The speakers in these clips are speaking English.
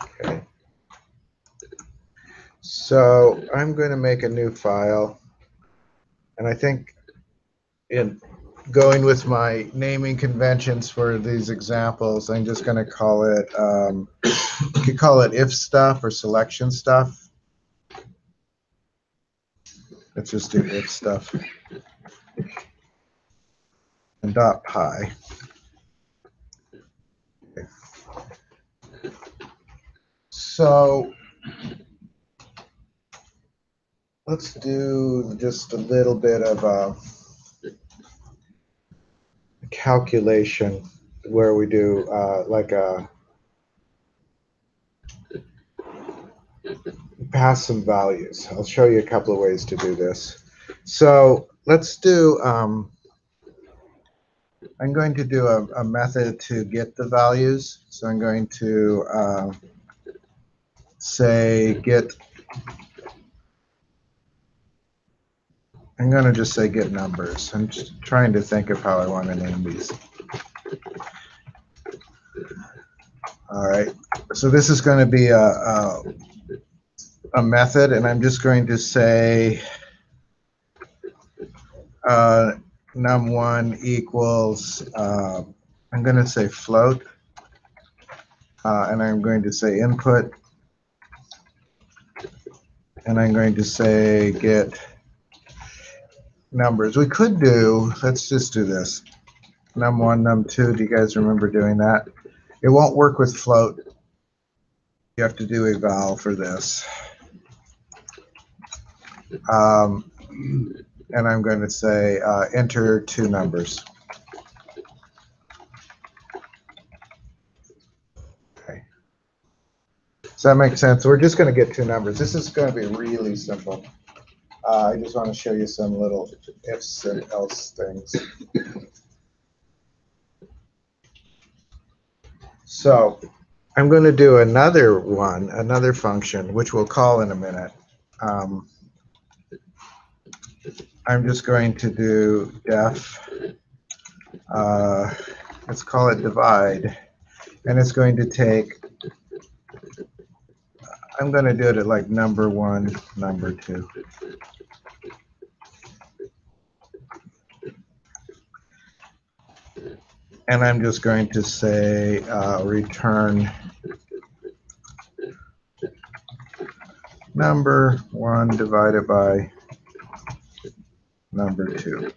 Okay. So I'm going to make a new file, and I think in going with my naming conventions for these examples, I'm just going to call it, you could call it if stuff or selection stuff. Let's just do if stuff and .py. Okay. So let's do just a little bit of a calculation where we do like a pass some values. I'll show you a couple of ways to do this. So let's do, I'm going to do a method to get the values. So I'm going to say get, I'm going to just say get numbers. I'm just trying to think of how I want to name these. All right, so this is going to be a method, and I'm just going to say num1 equals, I'm going to say float, and I'm going to say input, and I'm going to say get numbers. We could do, let's just do this, num1, num2. Do you guys remember doing that? It won't work with float. You have to do a val for this. And I'm going to say enter two numbers. Okay. Does that make sense? We're just going to get two numbers. This is going to be really simple. I just want to show you some little ifs and else things. So I'm going to do another one, another function, which we'll call in a minute. I'm just going to do def, let's call it divide, and it's going to take, I'm going to do it at like number1, number2. And I'm just going to say return number1 divided by number2.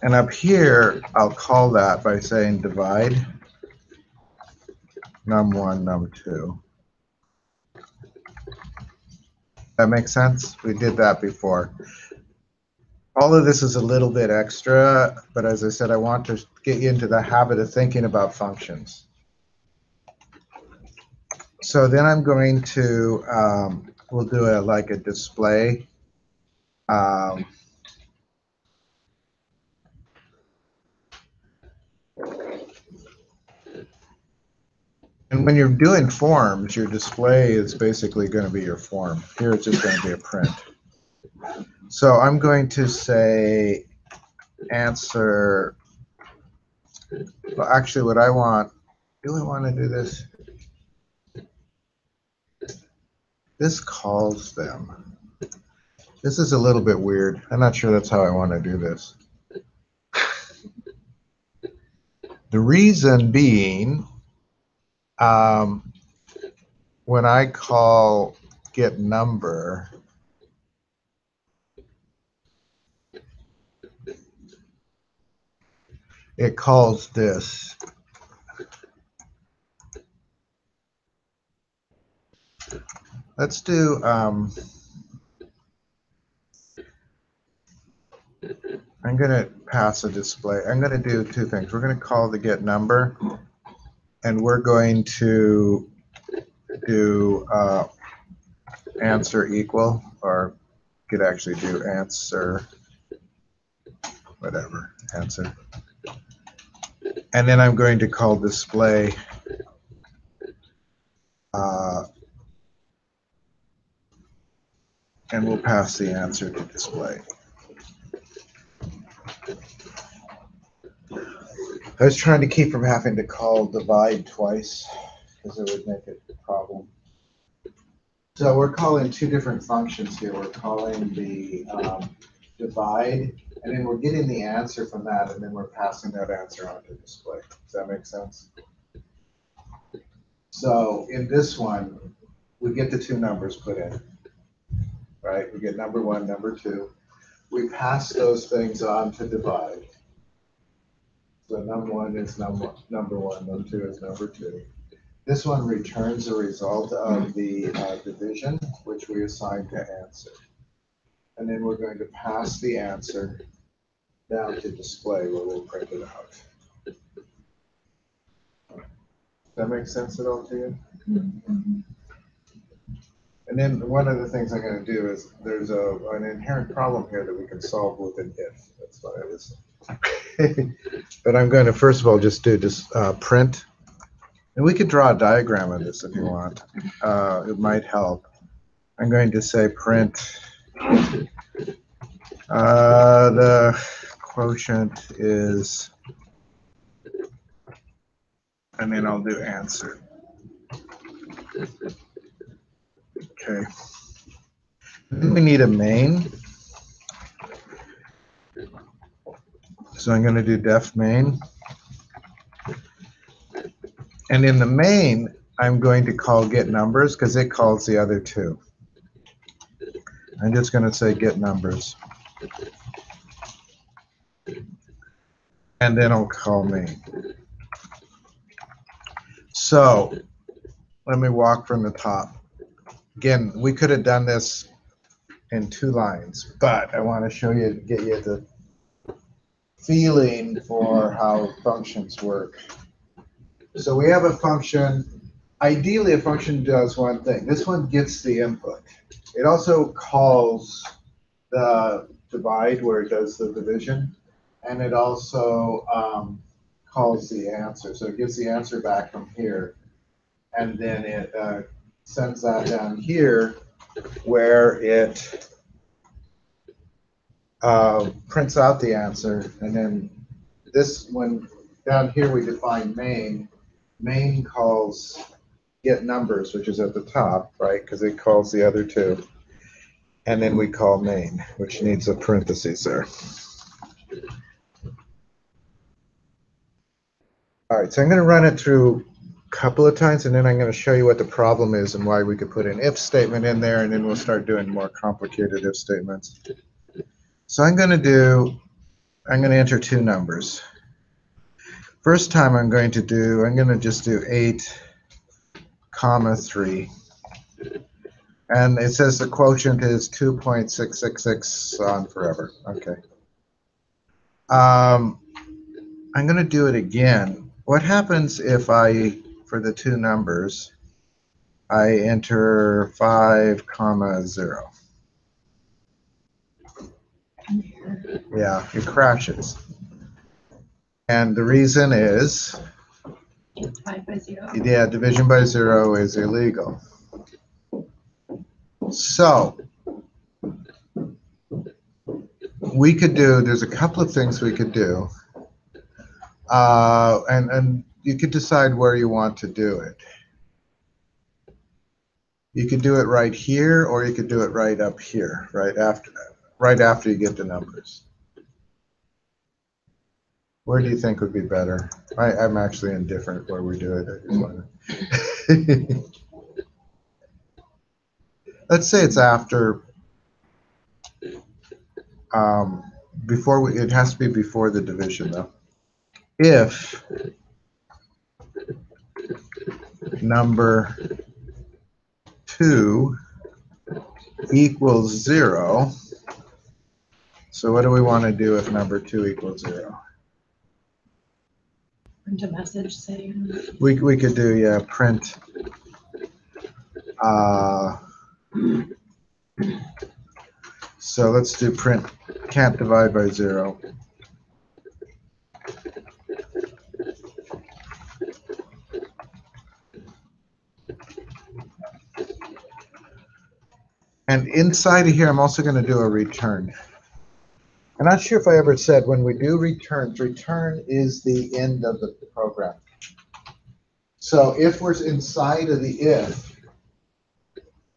And up here, I'll call that by saying divide num1, num2. That makes sense? We did that before. All of this is a little bit extra, but as I said, I want to get you into the habit of thinking about functions. So then I'm going to, we'll do like a display. And when you're doing forms, your display is basically going to be your form. Here it's just going to be a print. So I'm going to say answer. Well, actually, what I want, do I want to do this? This calls them. This is a little bit weird. I'm not sure that's how I want to do this. The reason being, when I call get number, it calls this. Let's do, I'm going to pass a display. I'm going to do two things. We're going to call the get number, and we're going to do answer equal, or could actually do answer, whatever, answer. And then I'm going to call display and we'll pass the answer to display. I was trying to keep from having to call divide twice because it would make it a problem. So we're calling two different functions here. We're calling the divide, and then we're getting the answer from that, and then we're passing that answer on to display. Does that make sense? So in this one, we get the two numbers put in, right? We get number 1, number 2. We pass those things on to divide. So number 1 is number 1, number 2 is number 2. This one returns the result of the division, which we assign to answer. And then we're going to pass the answer down to display where we'll print it out. Does that make sense at all to you? Mm-hmm. And then one of the things I'm going to do is there's an inherent problem here that we can solve with an if. That's what I was saying. But I'm going to first of all just do this print. And we could draw a diagram of this if you want. It might help. I'm going to say print the quotient is, and then I'll do answer. Okay. Then we need a main. So I'm going to do def main. And in the main, I'm going to call get numbers because it calls the other two. I'm just going to say get numbers. And then I'll call main. So let me walk from the top. Again, we could have done this in 2 lines, but I want to show you, get you the feeling for how functions work. So we have a function. Ideally, a function does one thing. This one gets the input. It also calls the divide where it does the division, and it also calls the answer. So it gives the answer back from here, and then it sends that down here where it prints out the answer. And then this one down here we define main. Main calls get numbers, which is at the top, right? Because it calls the other two. And then we call main, which needs a parenthesis there. All right, so I'm going to run it through a couple of times, and then I'm going to show you what the problem is and why we could put an if statement in there, and then we'll start doing more complicated if statements. So I'm going to enter 2 numbers. First time I'm going to just do 8, 3. And it says the quotient is 2.666 on forever. Okay. I'm going to do it again. What happens if for the 2 numbers, I enter 5, 0? Yeah, it crashes. And the reason is, divide by 0. Yeah, division by 0 is illegal. So we could there's a couple of things we could do. And you could decide where you want to do it. You could do it right here, or you could do it right up here, right after you get the numbers. Where do you think would be better? I'm actually indifferent where we do it. I just wanna Let's say it's after, it has to be before the division though. If number 2 equals 0, so what do we want to do if number 2 equals 0? Print a message saying. We could do, yeah, print. So let's do print can't divide by 0. And inside of here, I'm also going to do a return. I'm not sure if I ever said when we do returns, return is the end of the program. So if we're inside of the if,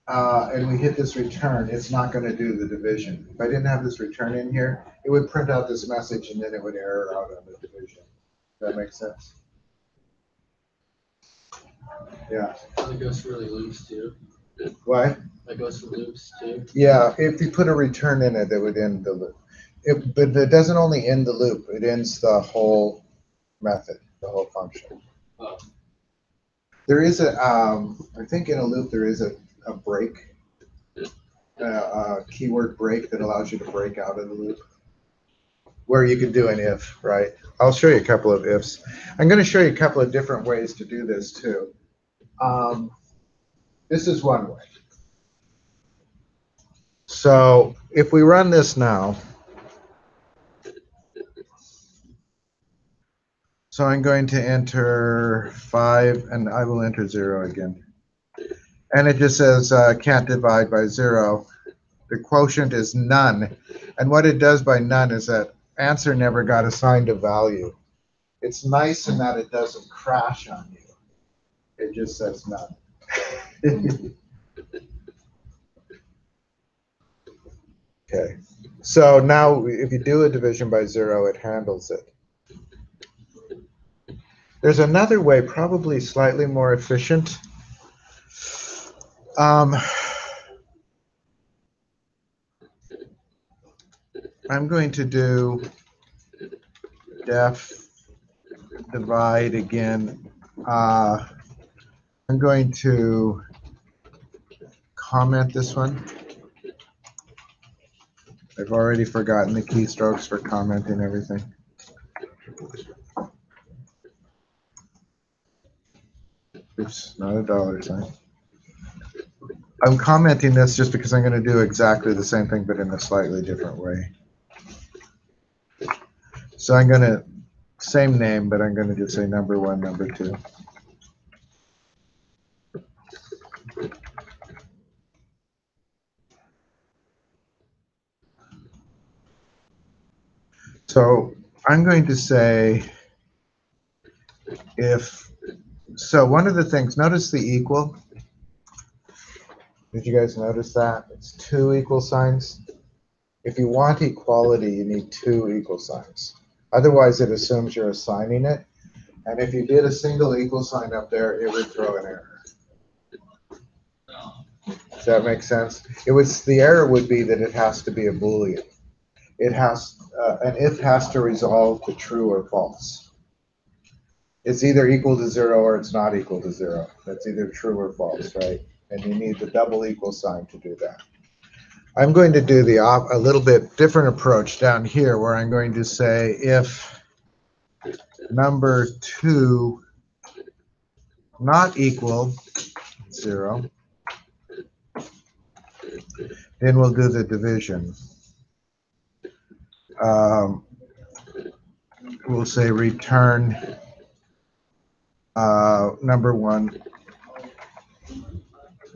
and we hit this return, it's not going to do the division. If I didn't have this return in here, it would print out this message and then it would error out on the division. Does that make sense? Yeah. That goes for the loops too. Why? That goes for loops too. Yeah, if you put a return in it, it would end the loop. But it doesn't only end the loop, it ends the whole method, the whole function. Oh. There is a, I think in a loop there is a break, a keyword break that allows you to break out of the loop, where you can do an if, right? I'll show you a couple of ifs. I'm going to show you a couple of different ways to do this too. This is one way. So if we run this now, so I'm going to enter 5 and I will enter 0 again. And it just says can't divide by 0. The quotient is none. And what it does by none is that answer never got assigned a value. It's nice in that it doesn't crash on you. It just says none. Okay. So now if you do a division by 0, it handles it. There's another way, probably slightly more efficient. I'm going to do def divide again. I'm going to comment this one. I've already forgotten the keystrokes for commenting everything. Oops, not a dollar sign. I'm commenting this just because I'm going to do exactly the same thing, but in a slightly different way. So I'm going to, same name, but I'm going to just say number 1, number 2. So I'm going to say if, so one of the things, notice the equal. Did you guys notice that? It's 2 equal signs. If you want equality, you need 2 equal signs. Otherwise, it assumes you're assigning it. And if you did a single equal sign up there, it would throw an error. Does that make sense? The error would be that it has to be a Boolean. It has, an if has to resolve to true or false. It's either equal to 0 or it's not equal to 0. That's either true or false, right? And you need the double equal sign to do that. I'm going to do a little bit different approach down here, where I'm going to say if number 2 not equal 0, then we'll do the division. We'll say return number 1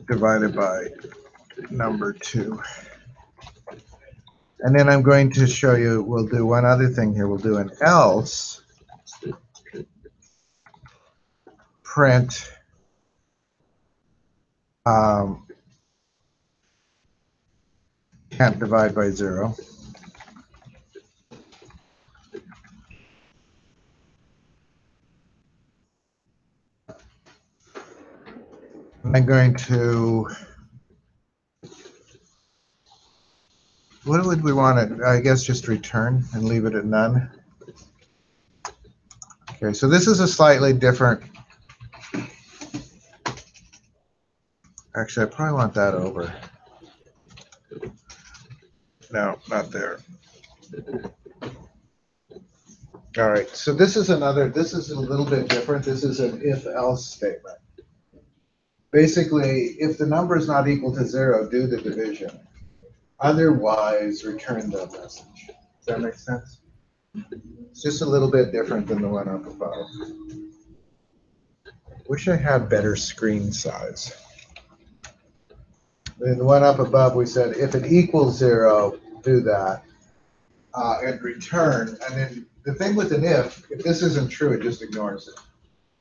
divided by number 2. And then I'm going to show you, we'll do one other thing here. We'll do an else print can't divide by 0. I'm going to, what would we want to, I guess just return and leave it at none. Okay, so this is a slightly different, actually I probably want that over. No, not there. All right, so this is a little bit different. This is an if-else statement. Basically, if the number is not equal to 0, do the division. Otherwise, return the message. Does that make sense? It's just a little bit different than the one up above. Wish I had better screen size. In the one up above, we said if it equals 0, do that. and return. And then the thing with an if this isn't true, it just ignores it,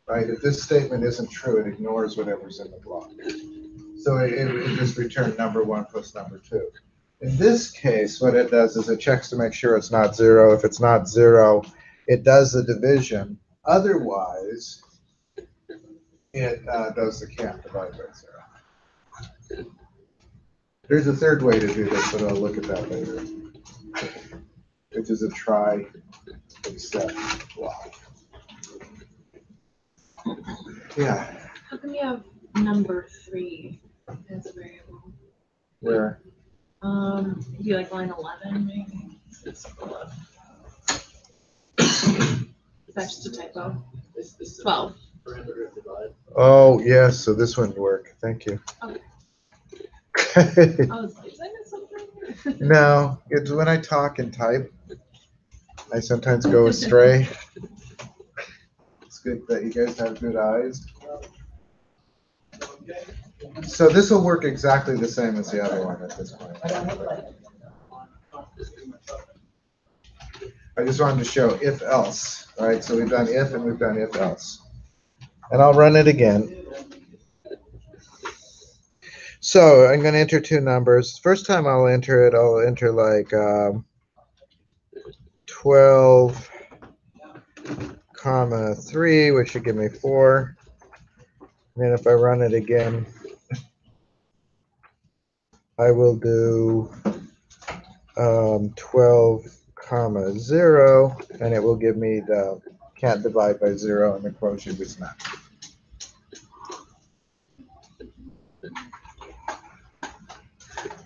right? If this statement isn't true, it ignores whatever's in the block. So it just return number 1 plus number 2. In this case, what it does is it checks to make sure it's not 0. If it's not 0, it does the division. Otherwise, it does the can't divide by 0. There's a third way to do this, but I'll look at that later, which is a try except block. Yeah. How come you have number 3 as a variable? Where? You like line 11 maybe? Is that just a typo? This 12. parameter of divide. Oh, yes. So this wouldn't work. Thank you. Okay. I was like, did I miss something? No, it's when I talk and type, I sometimes go astray. It's good that you guys have good eyes. So this will work exactly the same as the other one at this point. I just wanted to show if else, right? So we've done if and we've done if else. And I'll run it again. So I'm going to enter 2 numbers. First time I'll enter like 12, comma 3, which should give me 4. And then if I run it again, I will do 12, comma 0, and it will give me the can't divide by 0, and the quotient is not.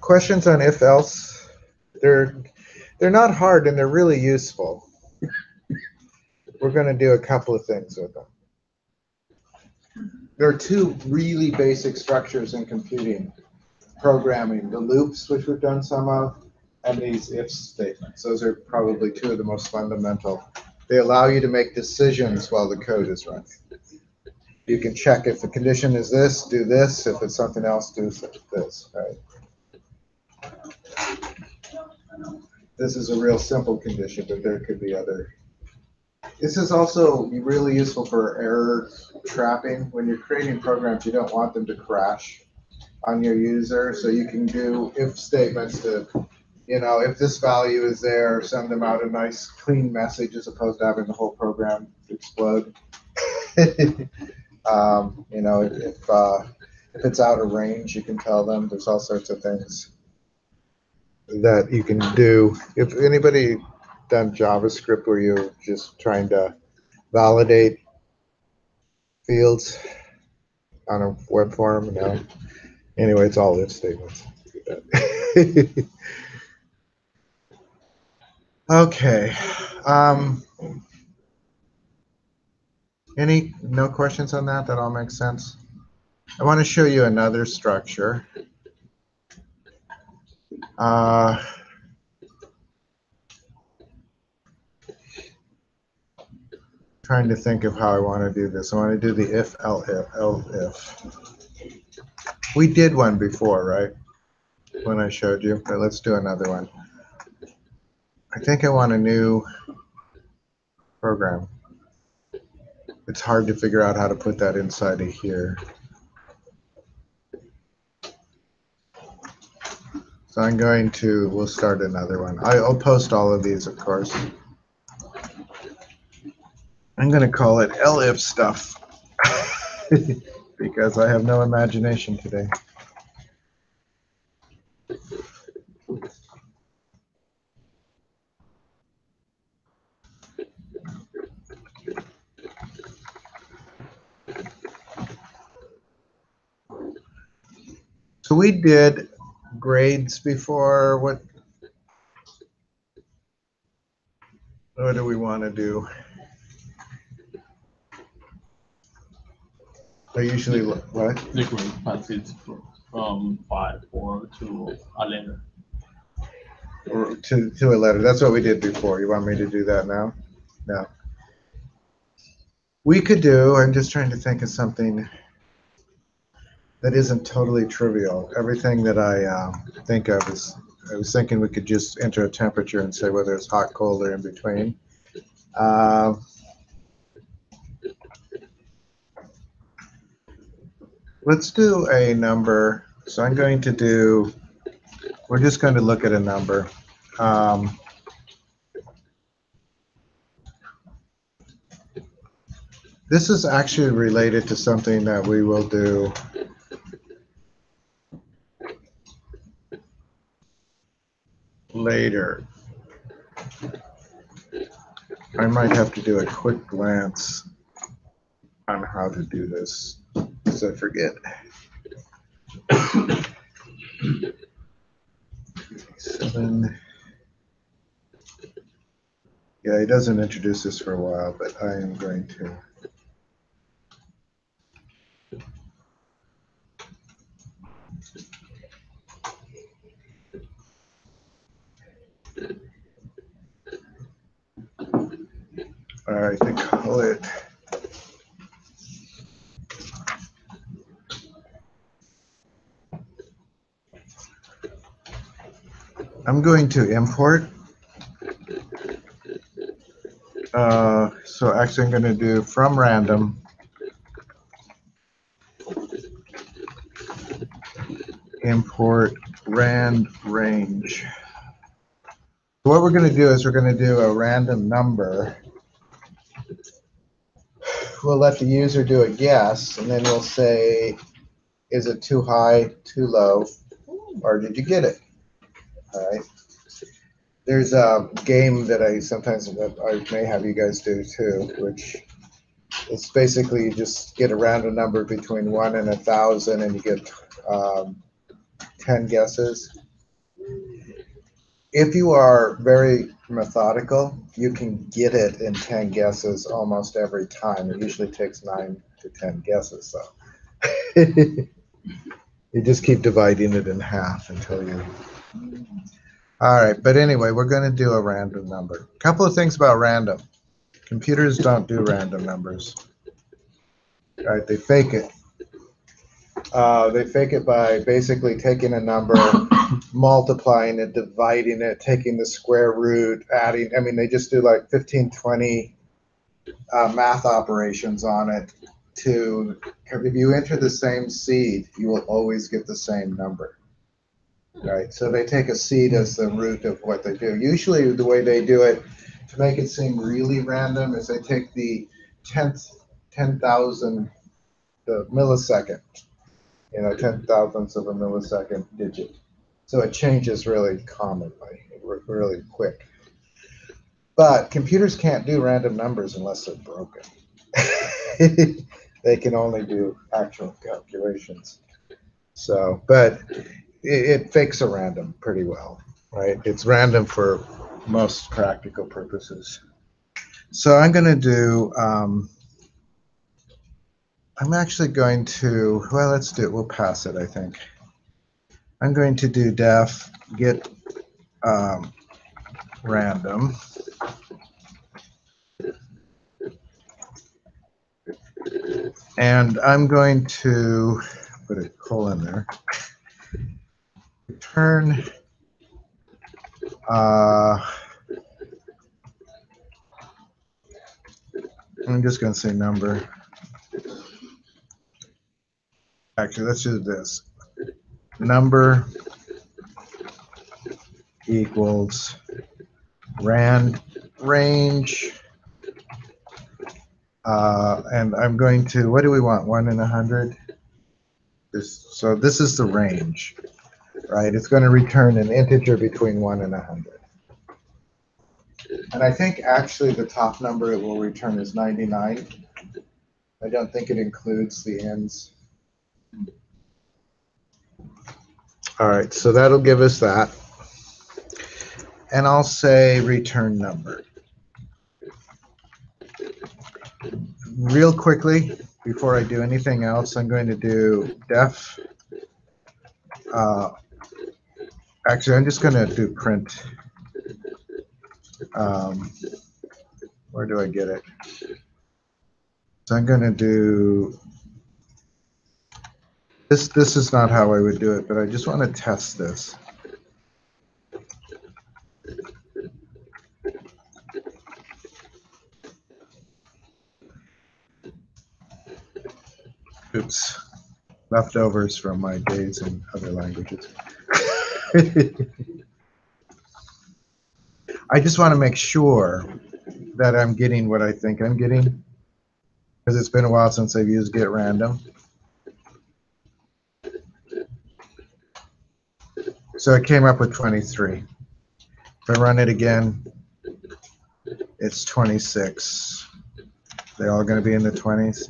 Questions on if else? They're not hard and they're really useful. We're going to do a couple of things with them. There are 2 really basic structures in computing programming: the loops, which we've done some of, and these if statements. Those are probably 2 of the most fundamental. They allow you to make decisions while the code is running. You can check if the condition is this, do this. If it's something else, do this, right? This is a real simple condition, but there could be other. This is also really useful for error trapping. When you're creating programs, you don't want them to crash on your user, so you can do if statements to, if this value is there, send them out a nice clean message as opposed to having the whole program explode. If it's out of range, you can tell them. There's all sorts of things that you can do. If anybody done JavaScript where you're just trying to validate fields on a web form, anyway, it's all if statements. Okay. No questions on that? That all makes sense? I want to show you another structure. Trying to think of how I want to do this. I want to do the if, if. We did one before, right? When I showed you, but let's do another one. I think I want a new program. It's hard to figure out how to put that inside of here. So we'll start another one. I'll post all of these, of course. I'm going to call it elif stuff because I have no imagination today. So we did grades before. What do we want to do? I usually what? The grade passes from 5 or to a letter. Or to a letter. That's what we did before. You want me to do that now? No. We could do, I'm just trying to think of something that isn't totally trivial. Everything that I think of is I was thinking we could just enter a temperature and say whether it's hot, cold, or in between. Uh, let's do a number. So I'm going to do, we're just going to look at a number. This is actually related to something that we will do later. I might have to do a quick glance on how to do this, because I forget. 7. Yeah, he doesn't introduce this for a while, but I am going to. All right, they call it. I'm going to import. So actually I'm going to do from random import rand range. What we're going to do is we're going to do a random number. We'll let the user do a guess, and then we'll say, is it too high, too low, or did you get it? All right. There's a game that I may have you guys do too, which is basically you just get a random number between 1 and 1,000, and you get 10 guesses. If you are very methodical, you can get it in 10 guesses almost every time. It usually takes 9 to 10 guesses, so you just keep dividing it in half until you. All right, but anyway, we're going to do a random number. A couple of things about random. Computers don't do random numbers. All right, they fake it. They fake it by basically taking a number, multiplying it, dividing it, taking the square root, adding. I mean, they just do like 15, 20 math operations on it. If you enter the same seed, you will always get the same number. Right, so they take a seed as the root of what they do. Usually the way they do it, to make it seem really random, is they take the 10,000, the millisecond, 10,000ths of a millisecond digit. So it changes really commonly, really quick. But computers can't do random numbers unless they're broken. They can only do actual calculations. So, but it fakes a random pretty well, right? It's random for most practical purposes. So I'm going to do, I'm actually going to, well, let's do it. We'll pass it, I think. I'm going to do def get random. And I'm going to put a colon there. Return I'm just going to say number. Actually, let's do this. Number equals rand range. And I'm going to, what do we want? 1 and 100? So this is the range, right? It's going to return an integer between 1 and 100. And I think actually the top number it will return is 99. I don't think it includes the ends. All right, so that'll give us that. And I'll say return number. Real quickly, before I do anything else, I'm going to do def. Actually, I'm just going to do print. Where do I get it? So I'm going to do this. This is not how I would do it, but I just want to test this. Oops. Leftovers from my days in other languages. I just want to make sure that I'm getting what I think I'm getting, because it's been a while since I've used get random. So it came up with 23. If I run it again, it's 26. They're all going to be in the 20s.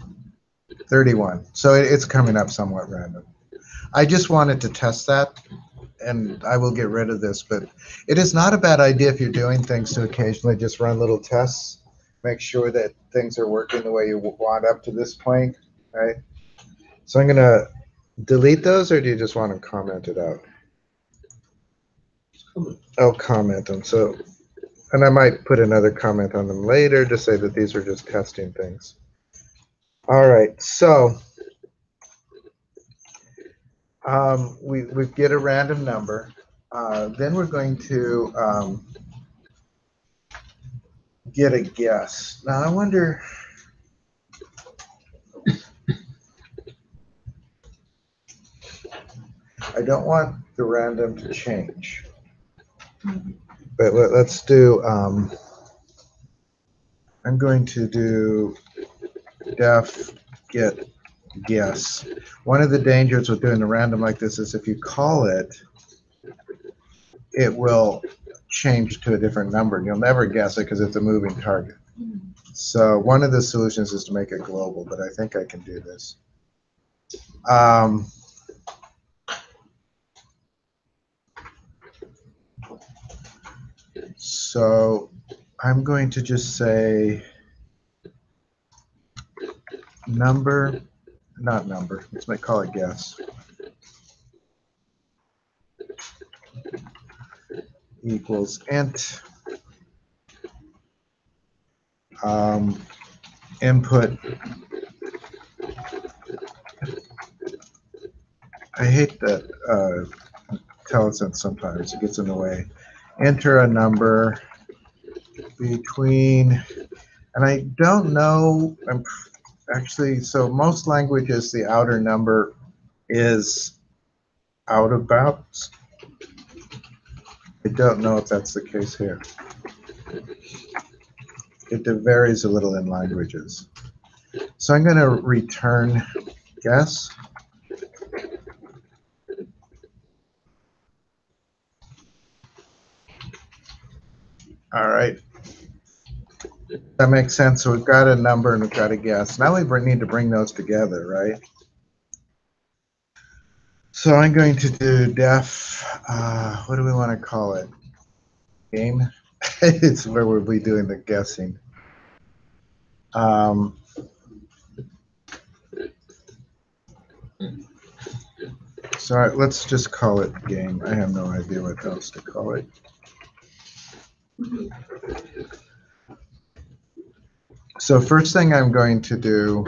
31. So it's coming up somewhat random. I just wanted to test that, and I will get rid of this, but it is not a bad idea if you're doing things to occasionally just run little tests, make sure that things are working the way you want up to this point, right? So I'm going to delete those, or do you just want to comment it out? I'll comment them. So, and I might put another comment on them later to say that these are just testing things. All right, so we get a random number. Then we're going to get a guess. Now I wonder, I don't want the random to change, but let's do, I'm going to do def get guess. One of the dangers with doing a random like this is if you call it, it will change to a different number, and you'll never guess it because it's a moving target. So one of the solutions is to make it global, but I think I can do this. So I'm going to just say number, not number, let's call it guess, equals int, input. I hate that IntelliSense sometimes, it gets in the way. Enter a number between, and I don't know, I'm actually, so most languages, the outer number is out of bounds. I don't know if that's the case here. It varies a little in languages. So I'm going to return guess. All right. That makes sense. So we've got a number and we've got a guess. Now we need to bring those together, right? So I'm going to do def, what do we want to call it? Game? It's where we'll be doing the guessing. So let's just call it game. I have no idea what else to call it. So first thing I'm going to do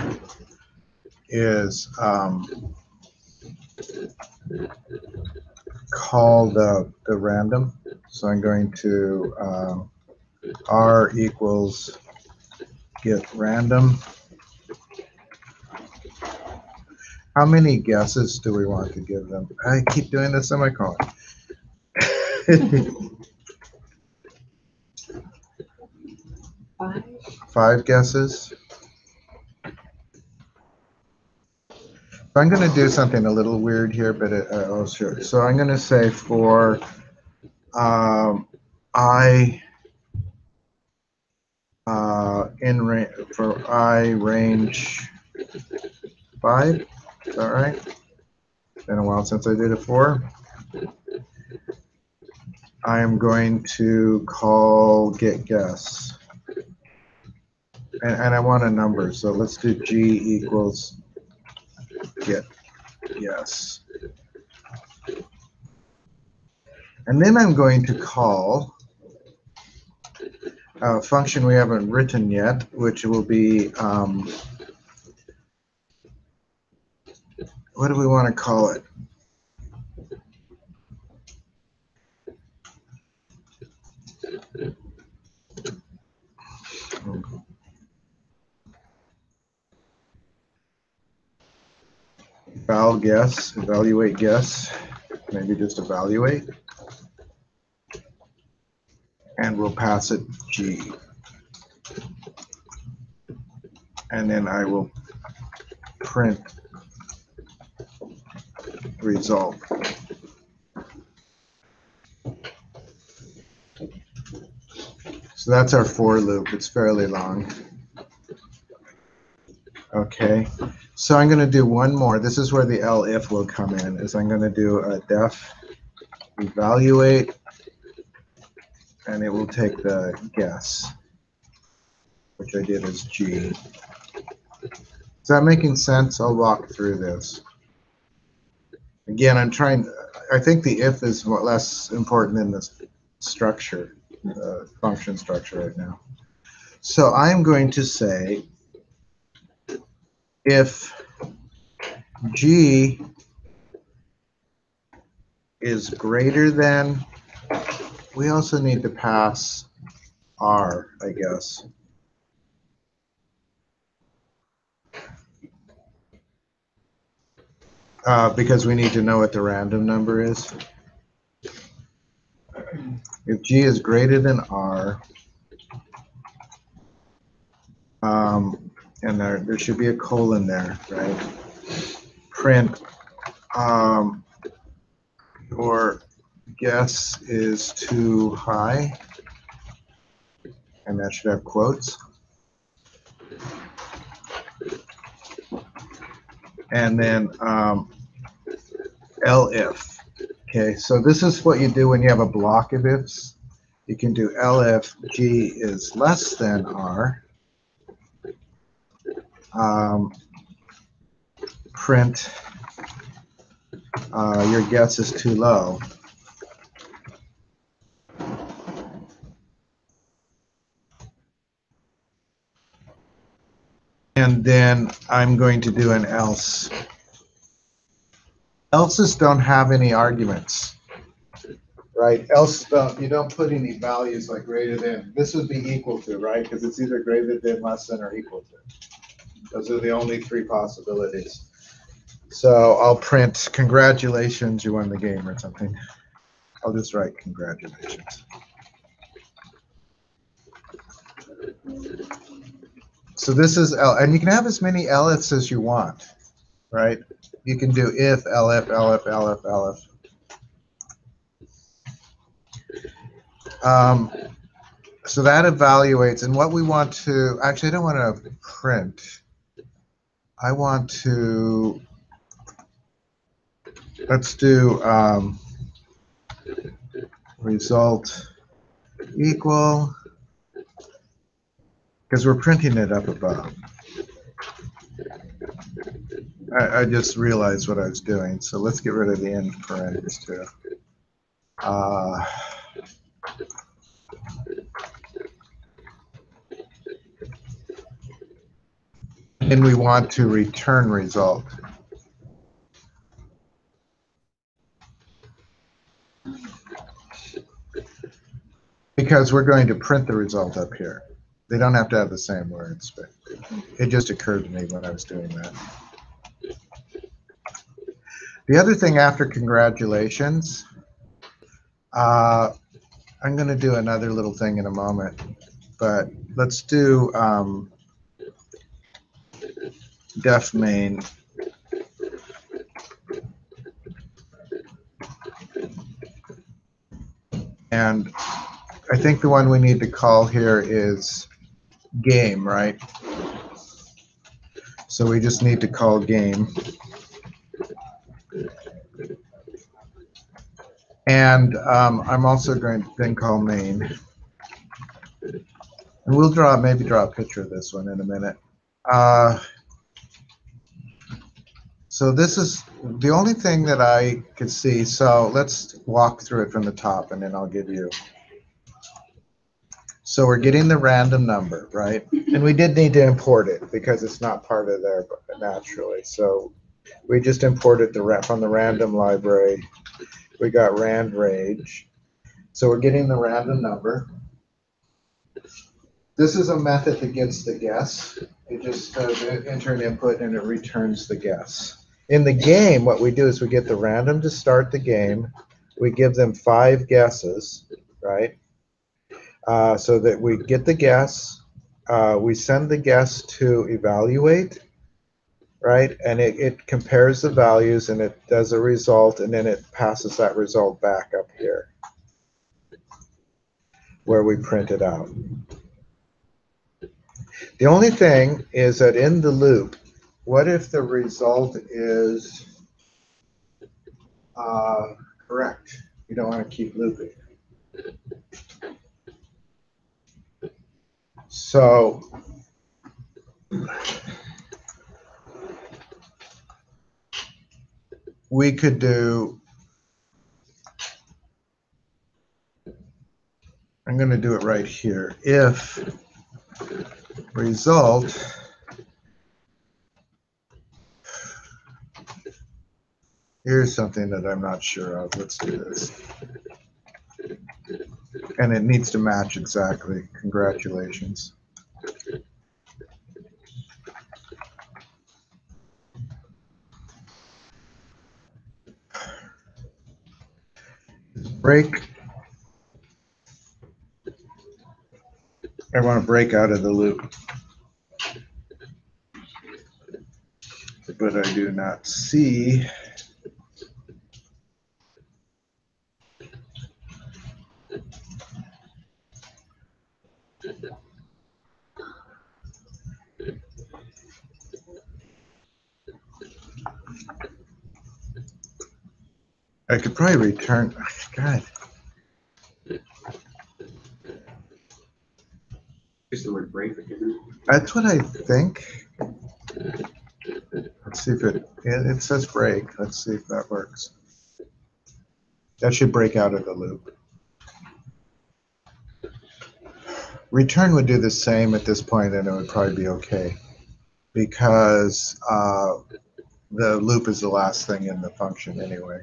is call the random. So I'm going to R equals get random. How many guesses do we want to give them? I keep doing the semicolon. 5. 5 guesses. So I'm going to do something a little weird here, but oh sure. So I'm going to say for I for I range 5. Is that right? Been a while since I did it 4. I am going to call get guess. And I want a number, so let's do G equals get guess. And then I'm going to call a function we haven't written yet, which will be, what do we want to call it? val guess, evaluate guess, maybe just evaluate. And we'll pass it G. And then I will print result. So that's our for loop. It's fairly long. Okay, so I'm going to do one more. This is where the elif will come in. Is I'm going to do a def evaluate, and it will take the guess, which I did as G. Is that making sense? I'll walk through this. Again, I think the if is less important in this structure, function structure right now. So I'm going to say if G is greater than, we also need to pass R, I guess. Because we need to know what the random number is. If G is greater than R, and there should be a colon there, right? Print or guess is too high, and that should have quotes. And then elif. Okay, so this is what you do when you have a block of ifs. You can do elif G is less than R. Print your guess is too low. And then I'm going to do an else. Else's don't have any arguments, right? Else you don't put any values like greater than. This would be equal to, right? Because it's either greater than, less than, or equal to. Those are the only three possibilities. So I'll print congratulations, you won the game or something. I'll just write congratulations. So this is L, and you can have as many elifs as you want, right? You can do if, elif, elif, elif, elif. So that evaluates, and what we want to, actually I don't want to print. I want to, let's do result equal, because we're printing it up above. I just realized what I was doing, so let's get rid of the end parentheses too. And we want to return result. Because we're going to print the result up here. They don't have to have the same words, but it just occurred to me when I was doing that. The other thing after congratulations, I'm going to do another little thing in a moment, but let's do def main. And I think the one we need to call here is game, right? So we just need to call game. And I'm also going to then call main. And we'll maybe draw a picture of this one in a minute. So this is the only thing that I could see. So let's walk through it from the top, and then I'll give you. So we're getting the random number, right? And we did need to import it because it's not part of there naturally. So we just imported from the random library. We got randrage. So we're getting the random number. This is a method that gets the guess. It just does enter an input and it returns the guess. In the game, what we do is we get the random to start the game. We give them 5 guesses, right? So that we get the guess. We send the guess to evaluate, right? And it compares the values and it does a result, and then it passes that result back up here where we print it out. The only thing is that in the loop, what if the result is correct? You don't want to keep looping. So we could do, I'm going to do it right here. If result here's something that I'm not sure of. Let's do this. And it needs to match exactly. Congratulations. Break. I want to break out of the loop. But I do not see. I could probably return. God. Use the word break, isn't it? That's what I think. Let's see if it says break. Let's see if that works. That should break out of the loop. Return would do the same at this point, and it would probably be okay because the loop is the last thing in the function anyway.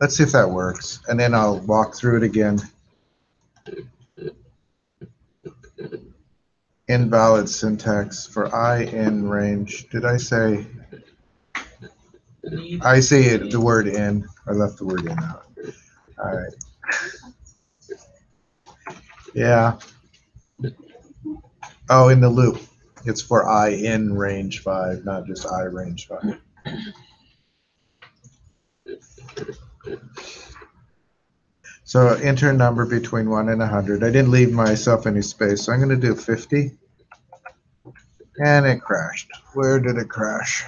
Let's see if that works, and then I'll walk through it again. Invalid syntax for I in range. Did I say? I see it, the word in. I left the word in out. All right. Yeah. Oh, in the loop. It's for I in range 5, not just I range 5. So enter a number between 1 and 100. I didn't leave myself any space, so I'm going to do 50. And it crashed. Where did it crash?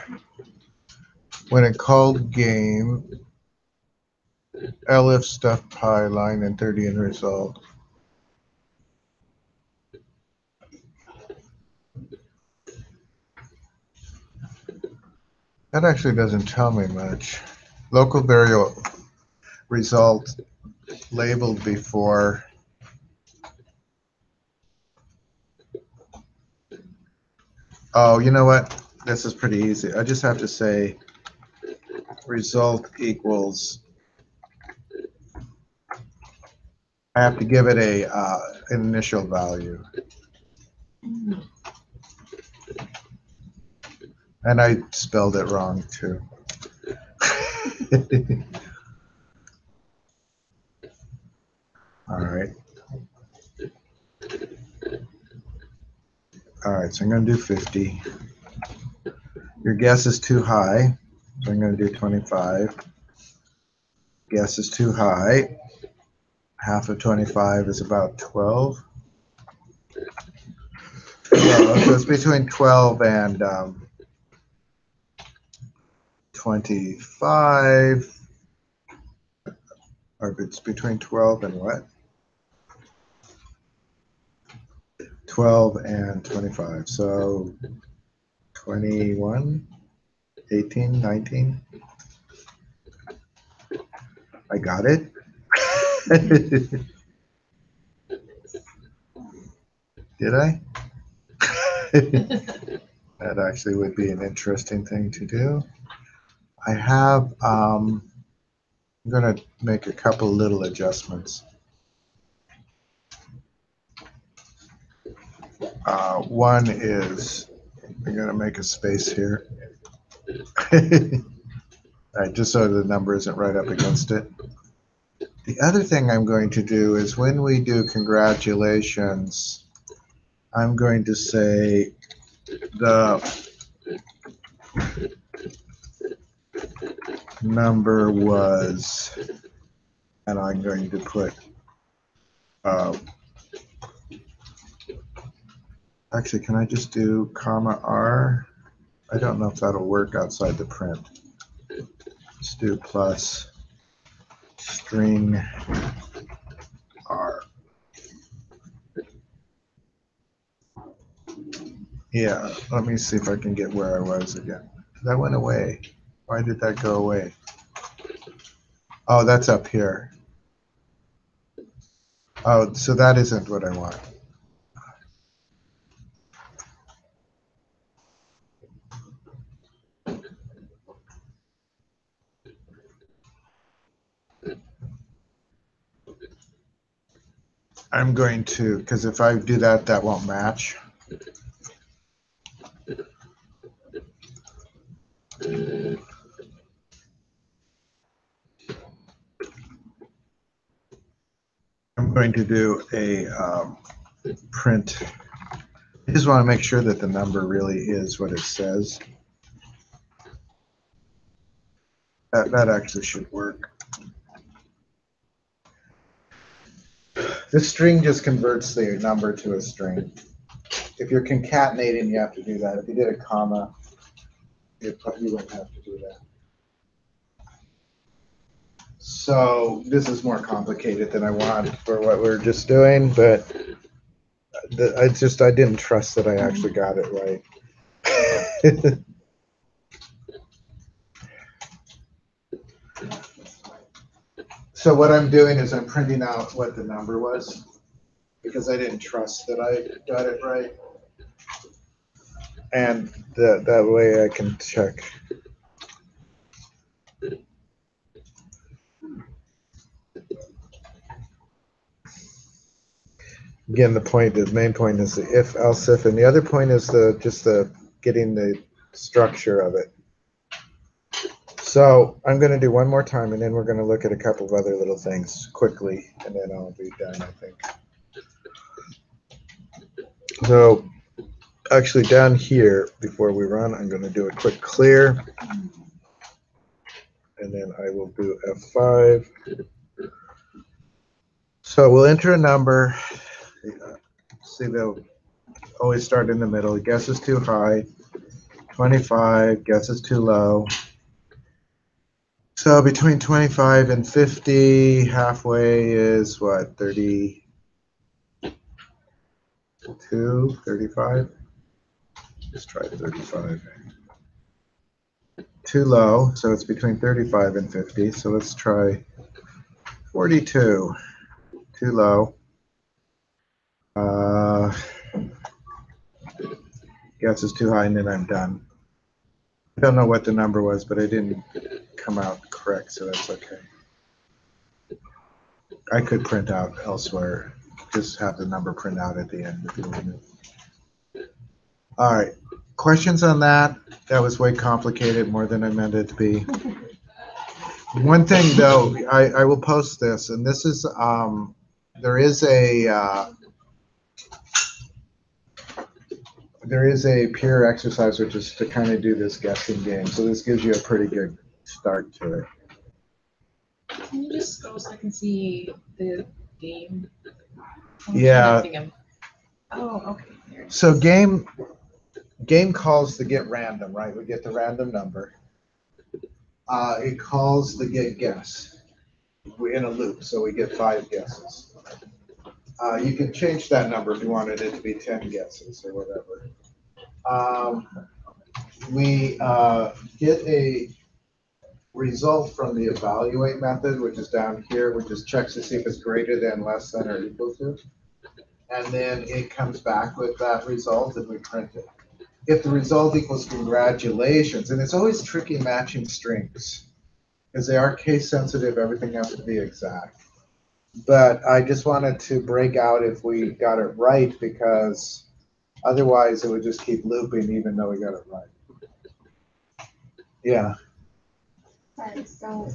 When it called game, elif stuff pi line and 30 in result. That actually doesn't tell me much. Local variable result labeled before. Oh, you know what? This is pretty easy. I just have to say result equals. I have to give it an initial value. And I spelled it wrong too. All right. All right, so I'm going to do 50. Your guess is too high, so I'm going to do 25. Guess is too high. Half of 25 is about 12. So it's between 12 and 25. Or it's between 12 and what? 12 and 25. So 21, 18, 19. I got it. Did I? That actually would be an interesting thing to do. I have, I'm going to make a couple little adjustments. One is I'm going to make a space here. All right, just so the number isn't right up against it. The other thing I'm going to do is when we do congratulations, I'm going to say the number was, and I'm going to put, actually, can I just do comma R? I don't know if that'll work outside the print. Let's do plus string R. Yeah, let me see if I can get where I was again. That went away. Why did that go away? Oh, that's up here. Oh, so that isn't what I want. I'm going to, because if I do that, that won't match. I'm going to do a print. I just want to make sure that the number really is what it says. That actually should work. This string just converts the number to a string. If you're concatenating, you have to do that. If you did a comma, you wouldn't have to do that. So this is more complicated than I want for what we're just doing, but I didn't trust that I actually got it right. So what I'm doing is I'm printing out what the number was because I didn't trust that I got it right. And that way I can check. Again, the main point is the if, else if, and the other point is just getting the structure of it. So I'm going to do one more time, and then we're going to look at a couple of other little things quickly, and then I'll be done, I think. So actually down here, before we run, I'm going to do a quick clear, and then I will do F5. So we'll enter a number. See, they'll always start in the middle. Guess is too high. 25, guess is too low. So between 25 and 50, halfway is what, 32, 35? Let's try 35. Too low, so it's between 35 and 50. So let's try 42. Too low. Guess is too high, and then I'm done. I don't know what the number was, but it didn't come out correct, so that's okay. I could print out elsewhere. Just have the number print out at the end if you want to. All right. Questions on that? That was way complicated, more than I meant it to be. One thing, though, I will post this, and this is, there is a peer exercise, which is to kind of do this guessing game. So this gives you a pretty good start to it. Can you just go so I can see the game? Yeah. Oh, okay. There it is. So game calls the get random, right? We get the random number. It calls the get guess. We're in a loop, so we get 5 guesses. You can change that number if you wanted it to be 10 guesses or whatever. We get a result from the evaluate method, which is down here, which just checks to see if it's greater than, less than, or equal to. And then it comes back with that result, and we print it. If the result equals congratulations, and it's always tricky matching strings, because they are case sensitive, everything has to be exact. But I just wanted to break out if we got it right, because otherwise it would just keep looping even though we got it right. Yeah. Right, so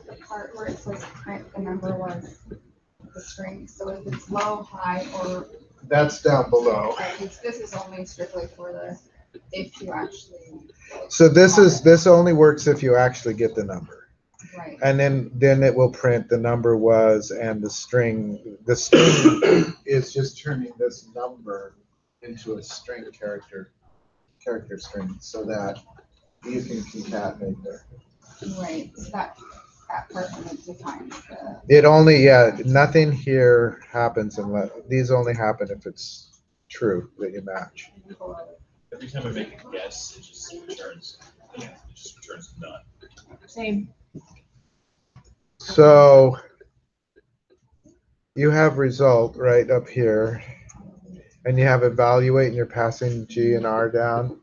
the part where it says print, the number was the string, so if it's low, high, or, That's down below. this is only strictly for the, if you actually, So this only works if you actually get the number. right, And then it will print the number was and the string. The string is just turning this number into a string character string so that you can concatenate there. right, so that part only defines the, It only, yeah, nothing here happens unless, these only happen if it's true that you match. Every time I make a guess, it just returns none. Same. So you have result right up here and you have evaluate and you're passing G and R down.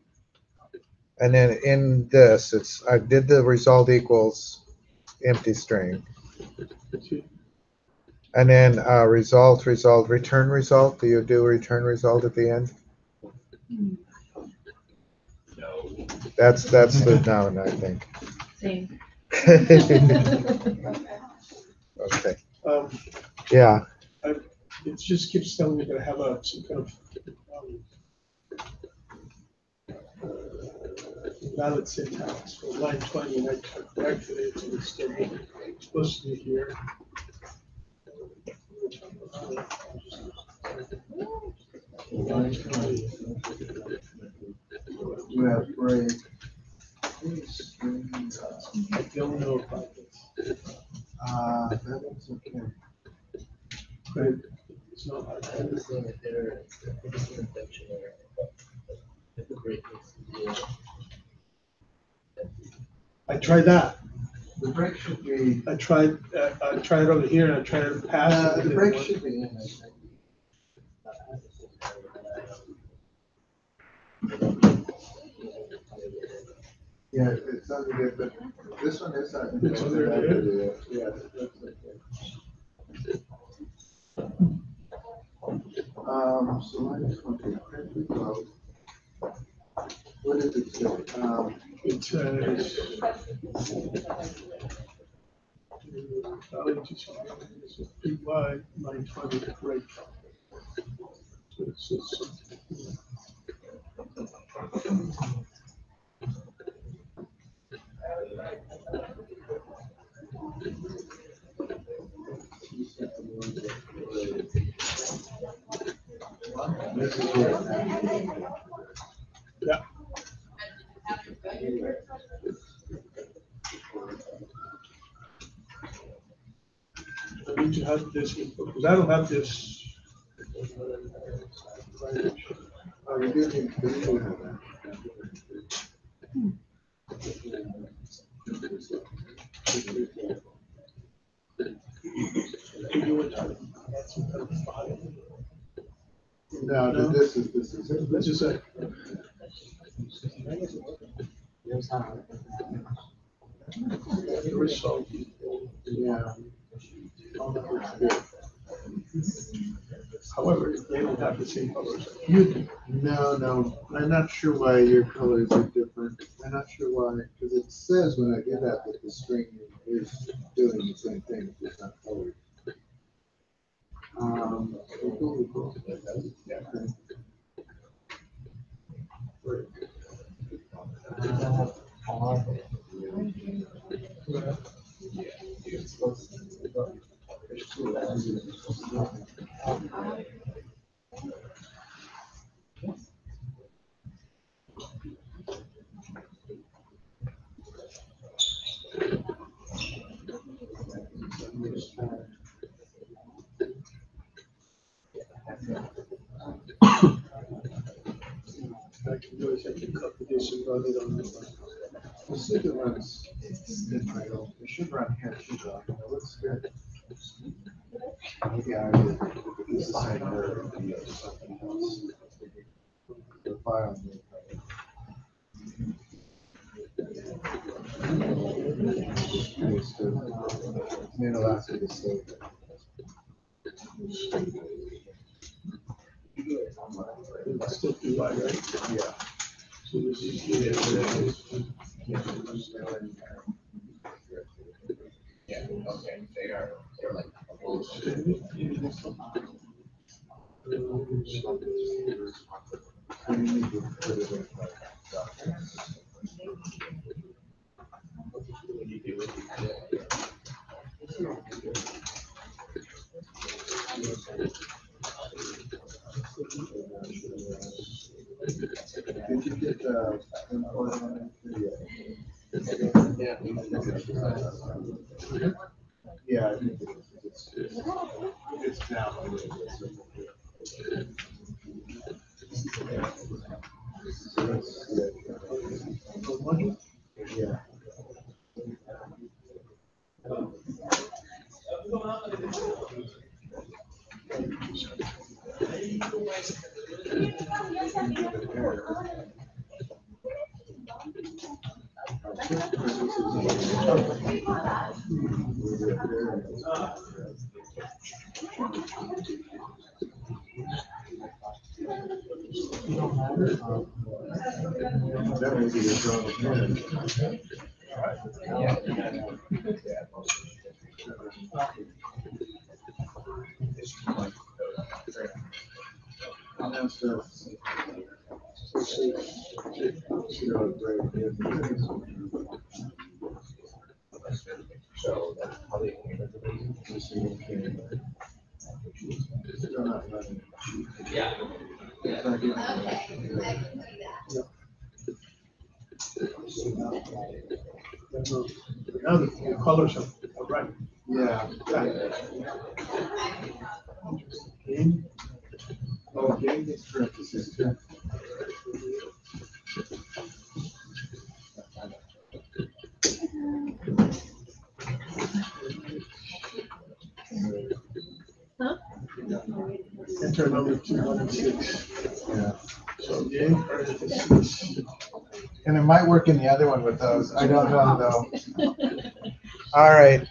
And then in this, I did the result equals empty string. And then result, return result. Do you do return result at the end? No. That's the noun, I think. Same. Okay. Um, Yeah. It just keeps telling me that I have some kind of valid syntax for line 20, and I corrected it, and it's still supposed to be here. Line 20. You have break. I don't know about this, That is okay. but it's not like that. I tried that. The break should be. I tried it over here, and I tried to pass it. The break should be in, I think. Yeah, it's under there, but this one is not. It's under there? Yeah, that's okay. So line 20, print result. What did it say? It says. Value to big Y, line 20, break. So it says something. This is it. Yeah. I need to have this input, because I don't have this. We do have that. No, this is it. Let's just say. The result. Yeah. However, they don't have the same colors. You do. No, I'm not sure why your colors are different. I'm not sure why, because it says when I do that the string is doing the same thing, it's just not colored. Cool. Yeah. I can do is I can cut this and run it on this one. We'll see if it runs in idle. It should run here, it should run. It looks good. Yeah, I did. This is like something else. The file. Then it'll ask you to save it. It's still PY, right? Yeah. So this is. Yeah, okay, they're like a bullshit. Did you get the import on it? Yeah. Yeah, I think it's down. Yeah. That may be the problem. So that's how they came into Yeah. Now the colors are right. Yeah. Game. Oh, game is parentheses. Enter number 206. Yeah. So game parentheses. And it might work in the other one with those. I don't know though. All right.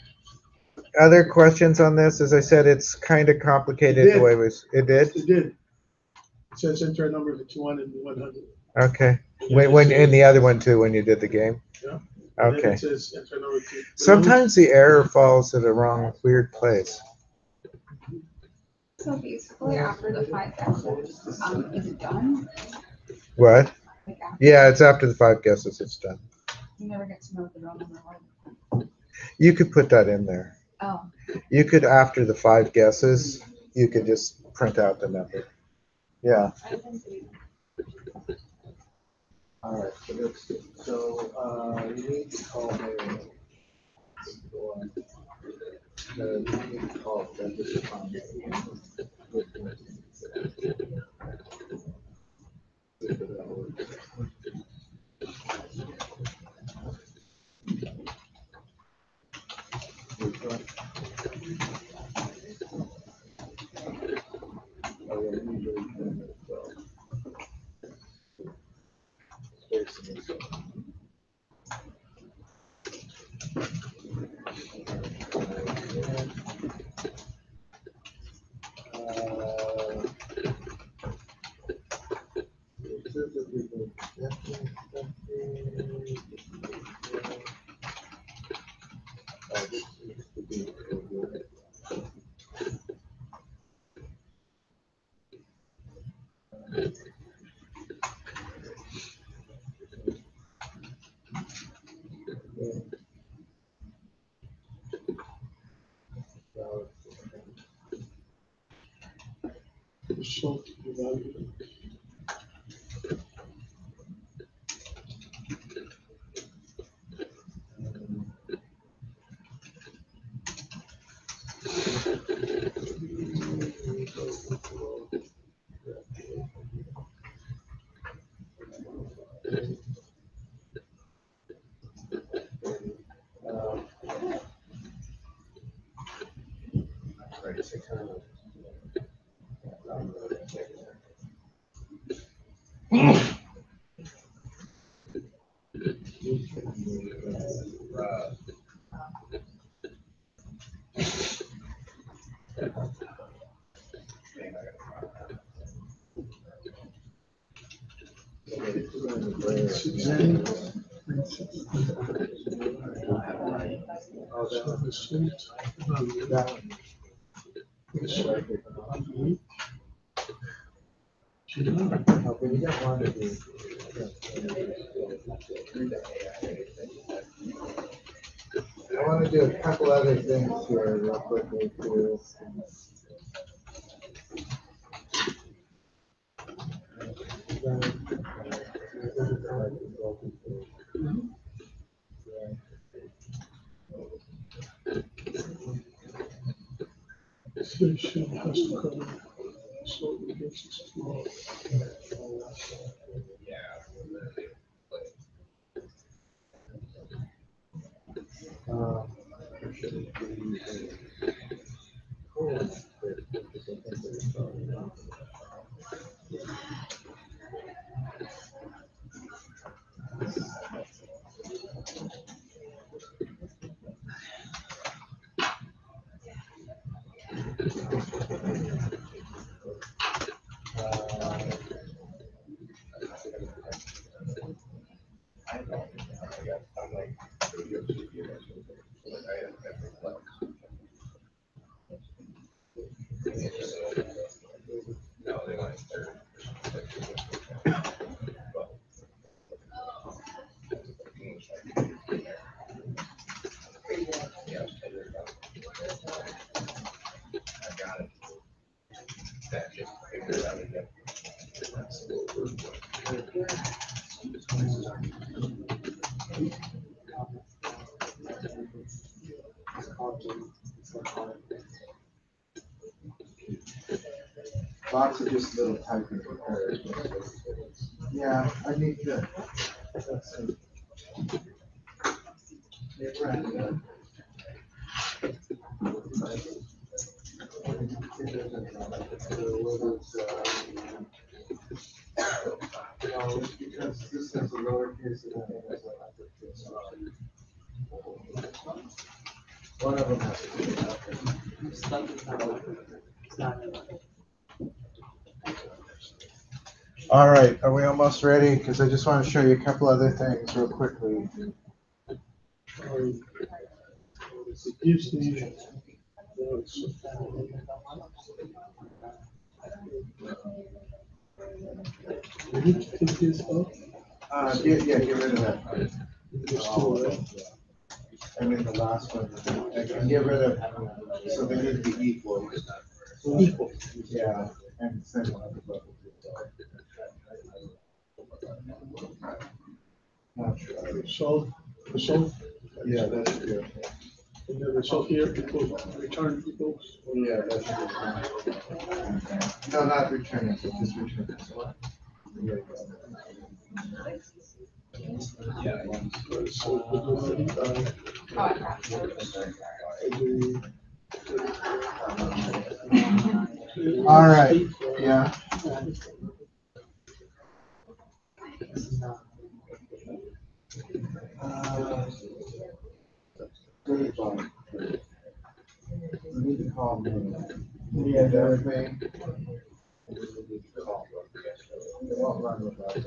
Other questions on this? As I said, it's kind of complicated the way it did. It did. It says enter number for 200 and 100. Okay. When in the other one too, when you did the game. Yeah. And then Okay. it says enter number 2. Sometimes the error falls at a wrong, weird place. So basically, after the 5 guesses, is it done? What? Like after, Yeah, it's after the 5 guesses. It's done. you never get to know the real number one. You could put that in there. Oh, You could, after the 5 guesses, you could just print out the number. Yeah. All right. So let's see. So you need to call me. You need to call them. This is fine. Salt value. So the street, That one. is underneath. Yeah. No, but we don't want to do. I want to do a couple other things here real quickly too. Station has to come, so it gets explored. Lots of just little typing errors. Yeah, I need to. Let's see. Yeah, right. No, it's because this is a lowercase and that has an uppercase. One of them has to be an uppercase. All right, are we almost ready? Because I just want to show you a couple other things real quickly. Gives the, we need to take this off. Yeah, get rid of that part. Just to, And then the last one, and get rid of, so they need to be equal. equal. Yeah, and same one. Not sure. Result, result, Yeah, that's good. and the result here equals return equals. Yeah, that's good. No, not returning, but just returning. There you go. So, All right, yeah. We need to call me. Yeah, that was me. They won't run without us.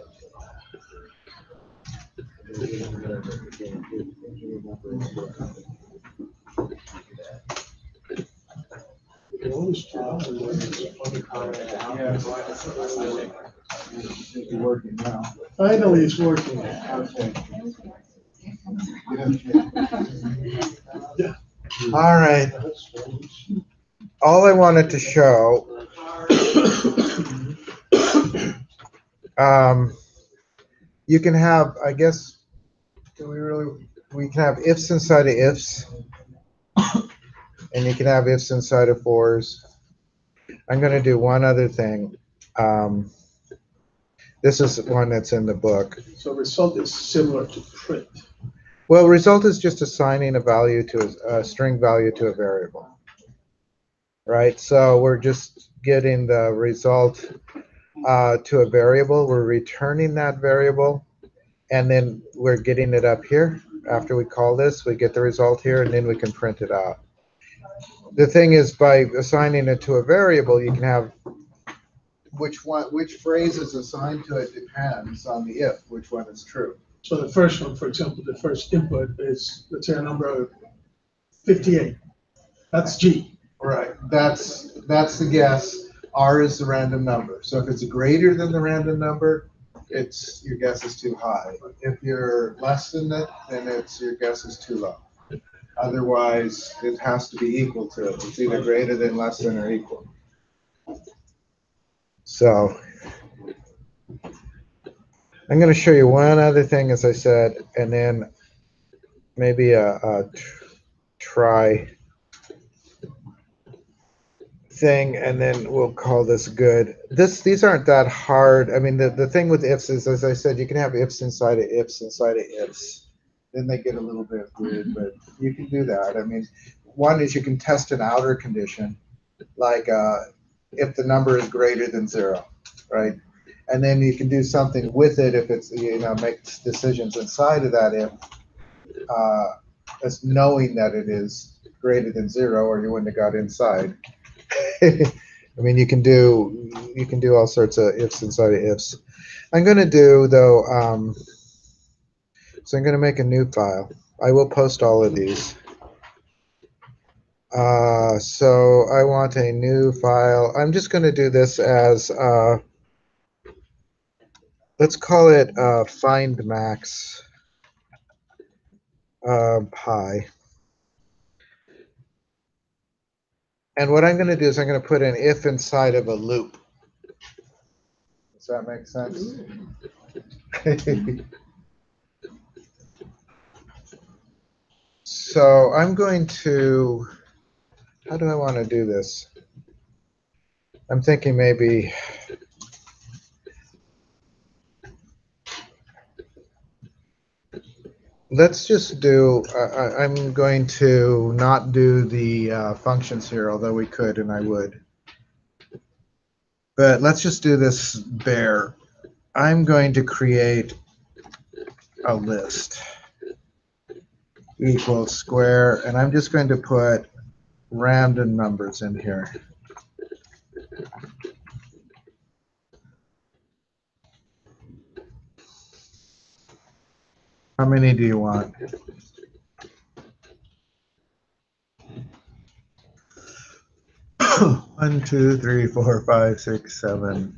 you can always try. It's working now. Finally, it's working. Okay. Yeah. All right. All I wanted to show, you can have, I guess, we can have ifs inside of ifs, and you can have ifs inside of fors. I'm going to do one other thing. This is one that's in the book. So result is similar to print. Well, result is just assigning a value to a string value to a variable, right? So we're just getting the result to a variable. We're returning that variable, and then we're getting it up here. After we call this, we get the result here, and then we can print it out. The thing is, by assigning it to a variable, you can have which phrase is assigned to it depends on the if, which one is true. So the first one, for example, the first input is, let's say, a number 58. That's G. Right, that's the guess. R is the random number. So if it's greater than the random number, your guess is too high. If you're less than it, then your guess is too low. Otherwise, it has to be equal to it. It's either greater than, less than, or equal. So I'm going to show you one other thing, as I said, and then maybe a try thing, and then we'll call this good. These aren't that hard. I mean, the thing with ifs is, as I said, you can have ifs inside of ifs inside of ifs. Then they get a little bit weird, but you can do that. I mean, one is you can test an outer condition, like if the number is greater than 0, right? And then you can do something with it if it's, make decisions inside of that if, as knowing that it is greater than 0, or you wouldn't have got inside. I mean, you can do all sorts of ifs inside of ifs. I'm going to do, though, so I'm going to make a new file. I will post all of these. So I want a new file. I'm just going to do this as, let's call it find max pi. And what I'm going to do is I'm going to put an if inside of a loop. Does that make sense? So I'm going to, how do I want to do this? I'm thinking maybe, let's just do, I'm going to not do the functions here, although we could and I would. But let's just do this bare. I'm going to create a list equals square, and I'm just going to put random numbers in here. How many do you want? One, two, three, four, five, six, seven.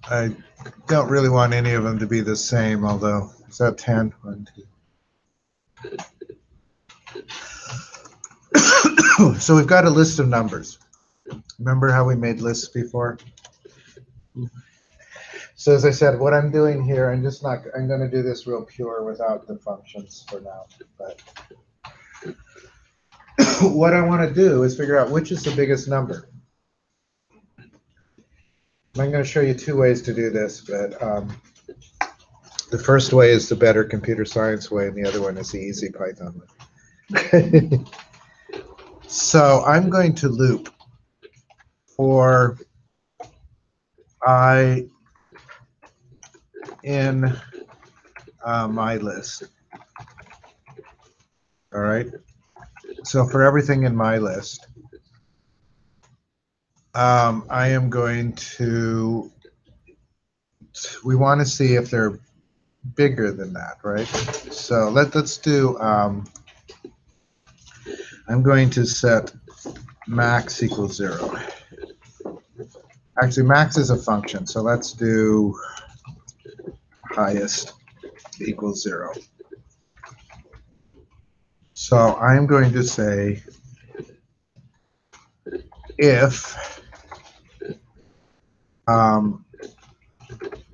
I don't really want any of them to be the same, although, is that 10? 1, 2. So we've got a list of numbers. Remember how we made lists before? So as I said, what I'm doing here, I'm going to do this real pure without the functions for now. But what I want to do is figure out which is the biggest number. I'm going to show you two ways to do this, but the first way is the better computer science way, and the other one is the easy Python way. So I'm going to loop for I in my list. All right. So for everything in my list, I am going to, we want to see if they're bigger than that, right? So let's do, I'm going to set max equals 0. Actually, max is a function, so let's do highest equals 0. So I'm going to say if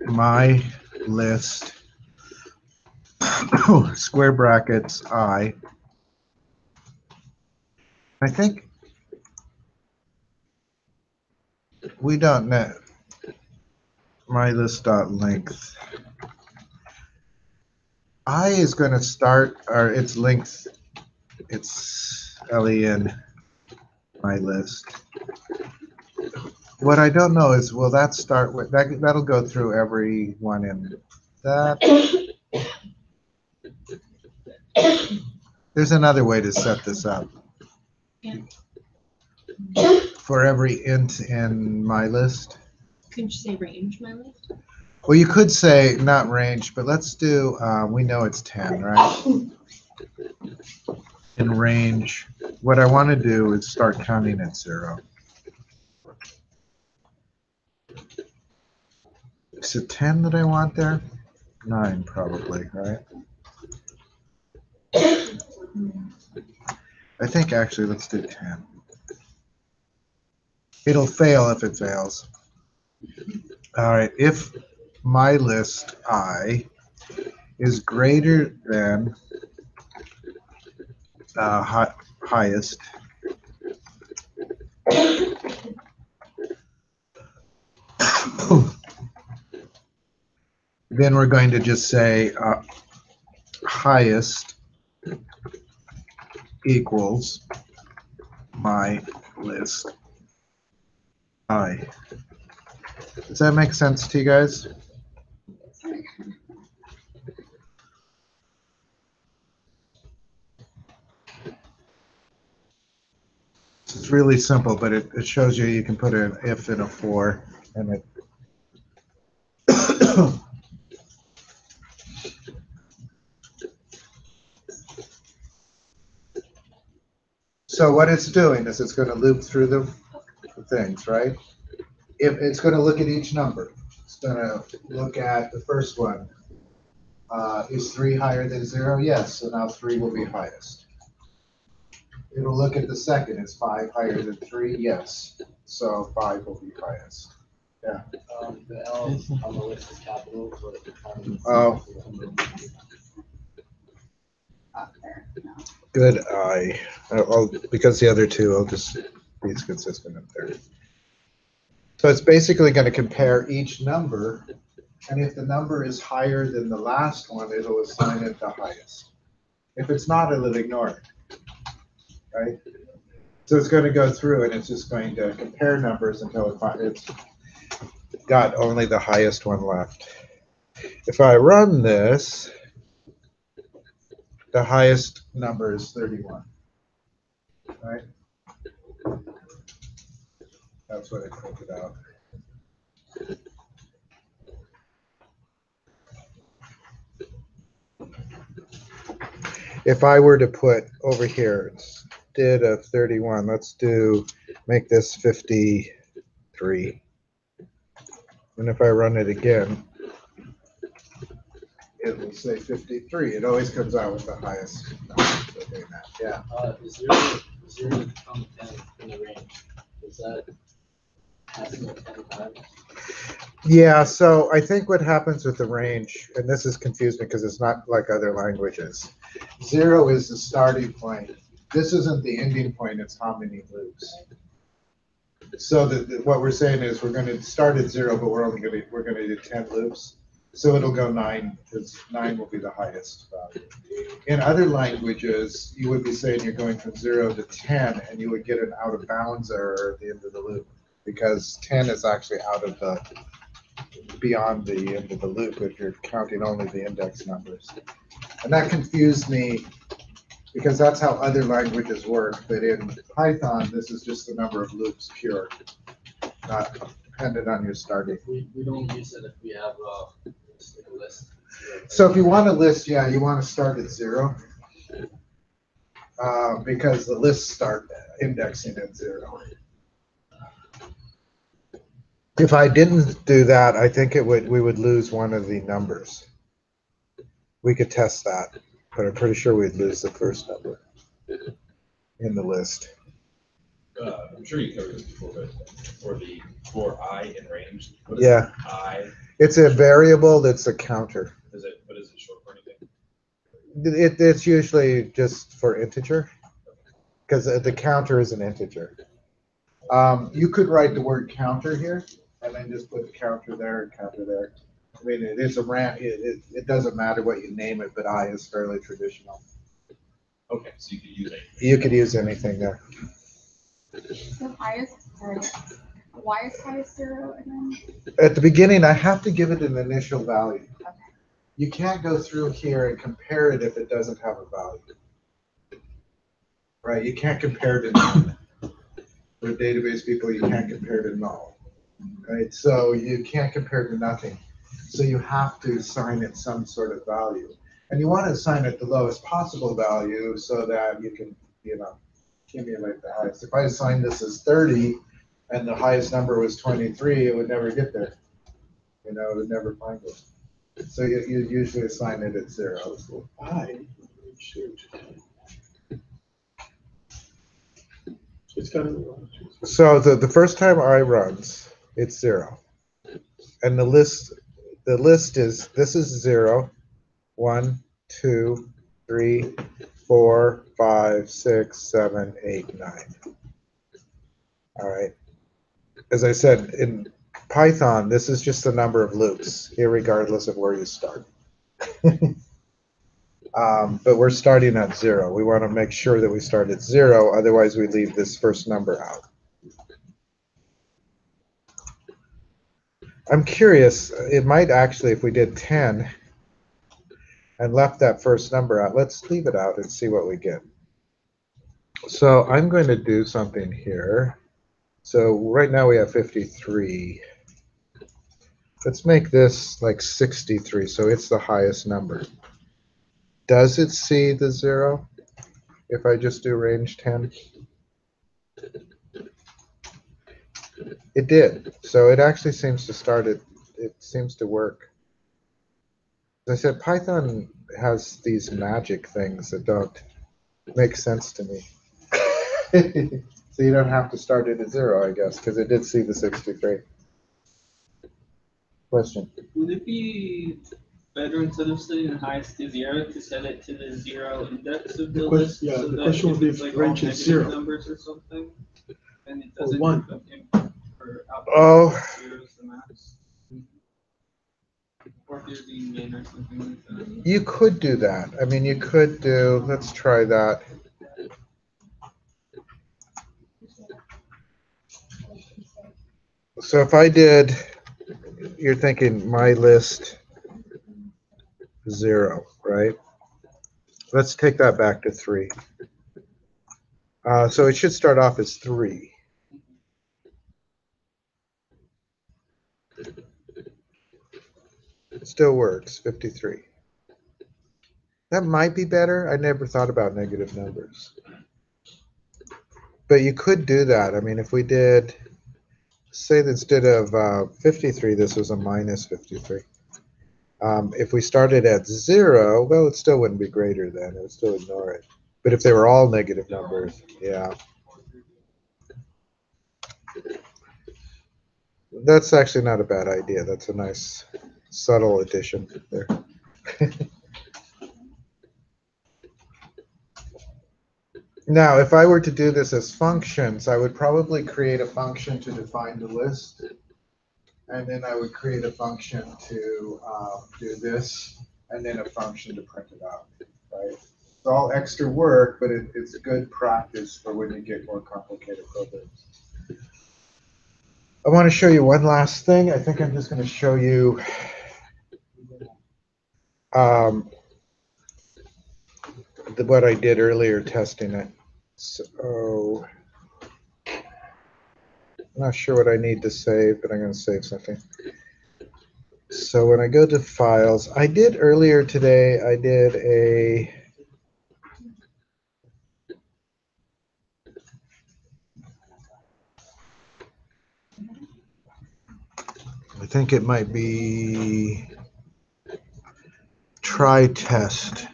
my list square brackets I think we don't know my list dot length. I is going to start, or its length, it's len my list. What I don't know is, will that start with, that'll go through every one in that. There's another way to set this up. Yeah. For every int in my list. Couldn't you say range my list? Well, you could say not range, but let's do, we know it's 10, right? In range, what I want to do is start counting at 0. Is it 10 that I want there? 9 probably, right? I think actually let's do 10. It'll fail if it fails. All right, if my list I is greater than highest, then we're going to just say highest equals my list I. Does that make sense to you guys? It's really simple, but it shows you can put an if and a for, and it so what it's doing is it's going to loop through the things, right? If it's going to look at each number, it's going to look at the first one. Is 3 higher than 0? Yes, so now 3 will be highest. It'll look at the second. Is 5 higher than 3? Yes, so 5 will be highest. Yeah. The L on the list is capital. So Oh. Up there, no. Good eye. Because the other two, I'll just be consistent up there. So it's basically going to compare each number, and if the number is higher than the last one, it'll assign it the highest. If it's not, it'll ignore it, right? So it's going to go through, and it's just going to compare numbers until it's got only the highest one left. If I run this, the highest number is 31, right? That's what it printed out. If I were to put over here, instead of 31, let's make this 53. And if I run it again, it will say 53. It always comes out with the highest number for doing that. Yeah. Is 0 to become 10 in the range? Is that passing it 10 times? Yeah, so I think what happens with the range, and this is confusing because it's not like other languages. 0 is the starting point. This isn't the ending point, it's how many loops. So what we're saying is we're going to start at 0, but we're going to do 10 loops. So it'll go 9, because 9 will be the highest value. In other languages, you would be saying you're going from 0 to 10, and you would get an out of bounds error at the end of the loop, because 10 is actually beyond the end of the loop if you're counting only the index numbers. And that confused me because that's how other languages work. But in Python, this is just the number of loops pure, not dependent on your starting. We don't use it if we have a list. So if you want a list, yeah, you want to start at 0 because the lists start indexing at 0. If I didn't do that, I think we would lose one of the numbers. We could test that, but I'm pretty sure we'd lose the first number in the list. I'm sure you covered this before, but for I in range, what is Yeah. I? It's a variable that's a counter. What is it short for anything? It's usually just for integer, because the counter is an integer. You could write the word counter here, and then just put the counter there and counter there. I mean, it is it doesn't matter what you name it, but I is fairly traditional. Okay, so you could use anything. You could use anything there. So why is highest 0 again? At the beginning, I have to give it an initial value. Okay. You can't go through here and compare it if it doesn't have a value. Right? You can't compare to none. For database people, you can't compare to null. right? So you can't compare to nothing. So you have to assign it some sort of value. And you want to assign it the lowest possible value so that you can, accumulate the highest. If I assigned this as 30 and the highest number was 23, it would never get there. It would never find it. So you usually assign it at 0. So I, it's got to. So the first time I runs, it's 0. And the list is, this is 0, 1, 2, 3, 4, 5, 6, 7, 8, 9. All right. As I said, in Python, this is just the number of loops, irregardless of where you start. But we're starting at 0. We want to make sure that we start at 0, otherwise we leave this first number out. I'm curious, it might actually, if we did 10 and left that first number out, let's leave it out and see what we get. So I'm going to do something here. So right now we have 53. Let's make this like 63, so it's the highest number. Does it see the 0 if I just do range 10? It did. So it actually seems to start it. It seems to work. As I said, Python has these magic things that don't make sense to me. So you don't have to start it at 0, I guess, because it did see the 63. Question? Would it be better, instead of setting the highest to 0, to set it to the 0 index of the list? Yeah, so the that question would be it's if like range all is negative 0. numbers or something, and it Or doesn't 1. input for output. Oh. 0 is the max. Or if you're being min or something like that. You could do that. I mean, you could do, let's try that. So if I did, you're thinking my list 0, right? Let's take that back to 3. So it should start off as 3. It still works, 53. That might be better. I never thought about negative numbers. But you could do that. I mean, if we did, say that instead of 53, this was a minus 53. If we started at 0, well, it still wouldn't be greater then. It would still ignore it. But if they were all negative numbers, yeah. That's actually not a bad idea. That's a nice subtle addition there. Now, if I were to do this as functions, I would probably create a function to define the list. And then I would create a function to do this, and then a function to print it out, right? It's all extra work, but it's good practice for when you get more complicated programs. I want to show you one last thing. I think I'm just going to show you what I did earlier testing it. So I'm not sure what I need to save, but I'm going to save something. So when I go to files, I did earlier today, I did a I think it might be try test.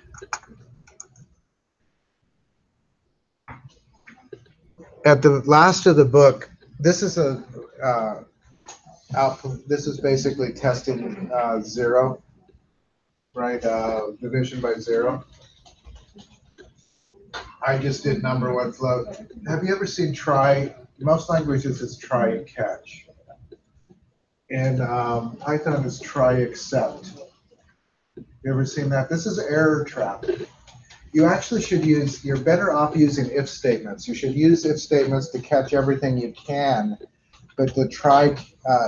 At the last of the book, this is a output. This is basically testing 0, right? Division by 0. I just did number one float. Have you ever seen try? Most languages is try and catch. And Python is try except. You ever seen that? This is error trap. You actually should use, you're better off using if statements. You should use if statements to catch everything you can, but the try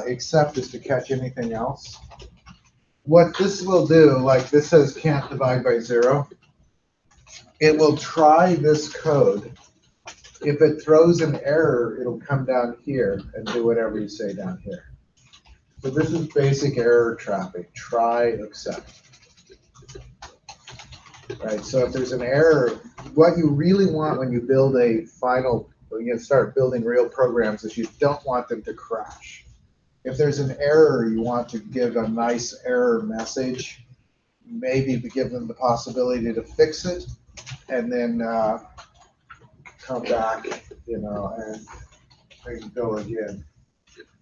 except is to catch anything else. What this will do, like this says can't divide by 0, it will try this code If it throws an error, it'll come down here and do whatever you say down here. So this is basic error traffic, try, accept. Right, so if there's an error, what you really want when you build a final, when you start building real programs, is you don't want them to crash. If there's an error, you want to give a nice error message, maybe give them the possibility to fix it, and then come back, and go again.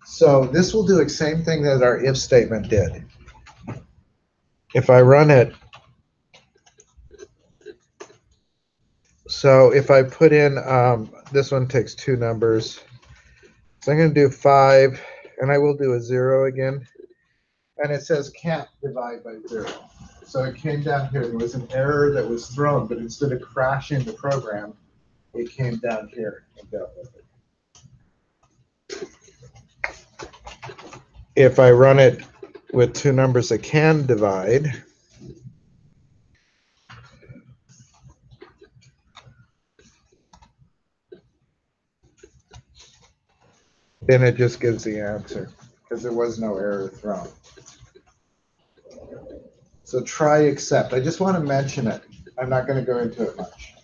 So this will do the same thing that our if statement did. If I run it, so if I put in, this one takes 2 numbers. So I'm going to do 5, and I will do a 0 again. And it says can't divide by 0. So it came down here. There was an error that was thrown, but instead of crashing the program, it came down here and dealt with it. If I run it with 2 numbers that can divide, then it just gives the answer because there was no error thrown. So try accept. I just want to mention it. I'm not going to go into it much.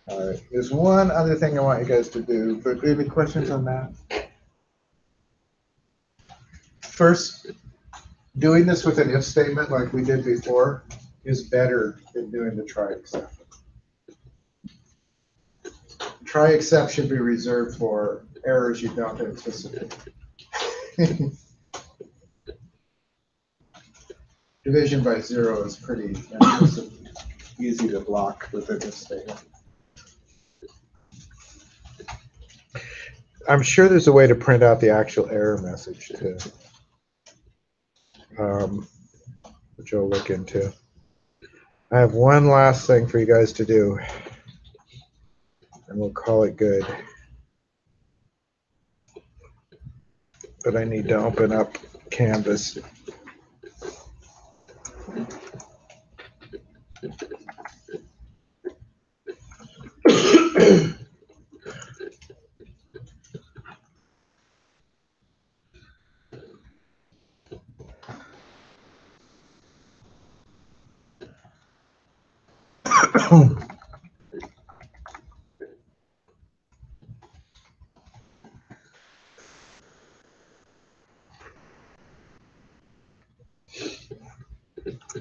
All right. There's one other thing I want you guys to do. But any questions on that? First, doing this with an if statement like we did before is better than doing the try accept. Try accept should be reserved for errors you don't anticipate. Division by 0 is pretty easy to block with an if statement. I'm sure there's a way to print out the actual error message too, which I'll look into. I have one last thing for you guys to do, and we'll call it good. But I need to open up Canvas.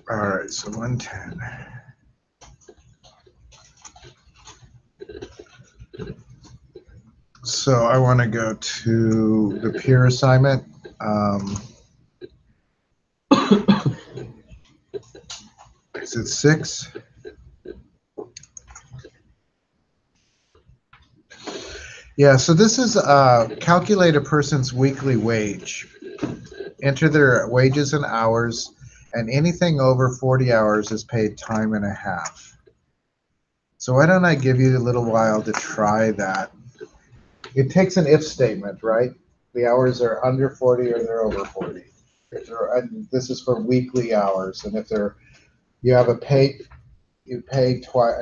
All right, so 110. So I want to go to the peer assignment. Is it 6? Yeah, so this is calculate a person's weekly wage. Enter their wages and hours, and anything over 40 hours is paid time and a half. So why don't I give you a little while to try that? It takes an if statement, right? The hours are under 40 or they're over 40. This is for weekly hours, and if you have a pay, you pay twice,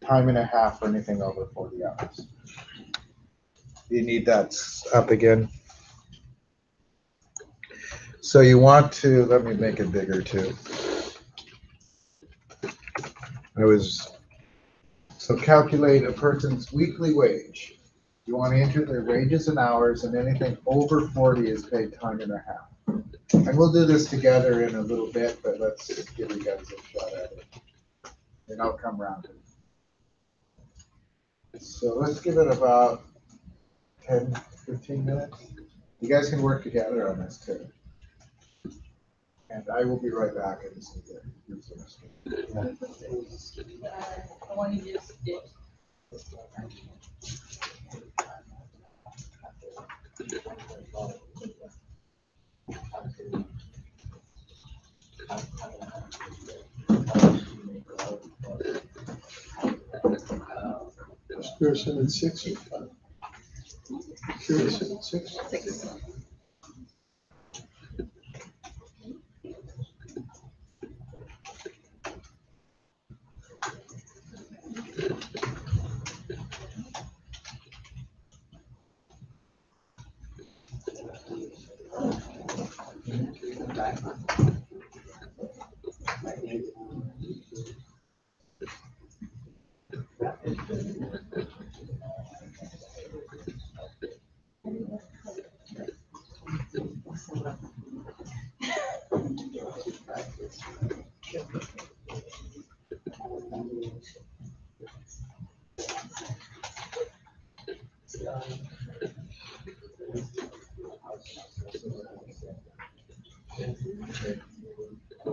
time and a half for anything over 40 hours. You need that up again. So you want to, let me make it bigger too. So calculate a person's weekly wage. You want to enter their wages and hours, and anything over 40 is paid time and a half. And we'll do this together in a little bit, but let's give you guys a shot at it. And I'll come around to it. So let's give it about 10, 15 minutes. You guys can work together on this too. And I will be right back. I just need to use the restroom. The one you just did. Pearson at 6 or 5? Pearson at 6? 6.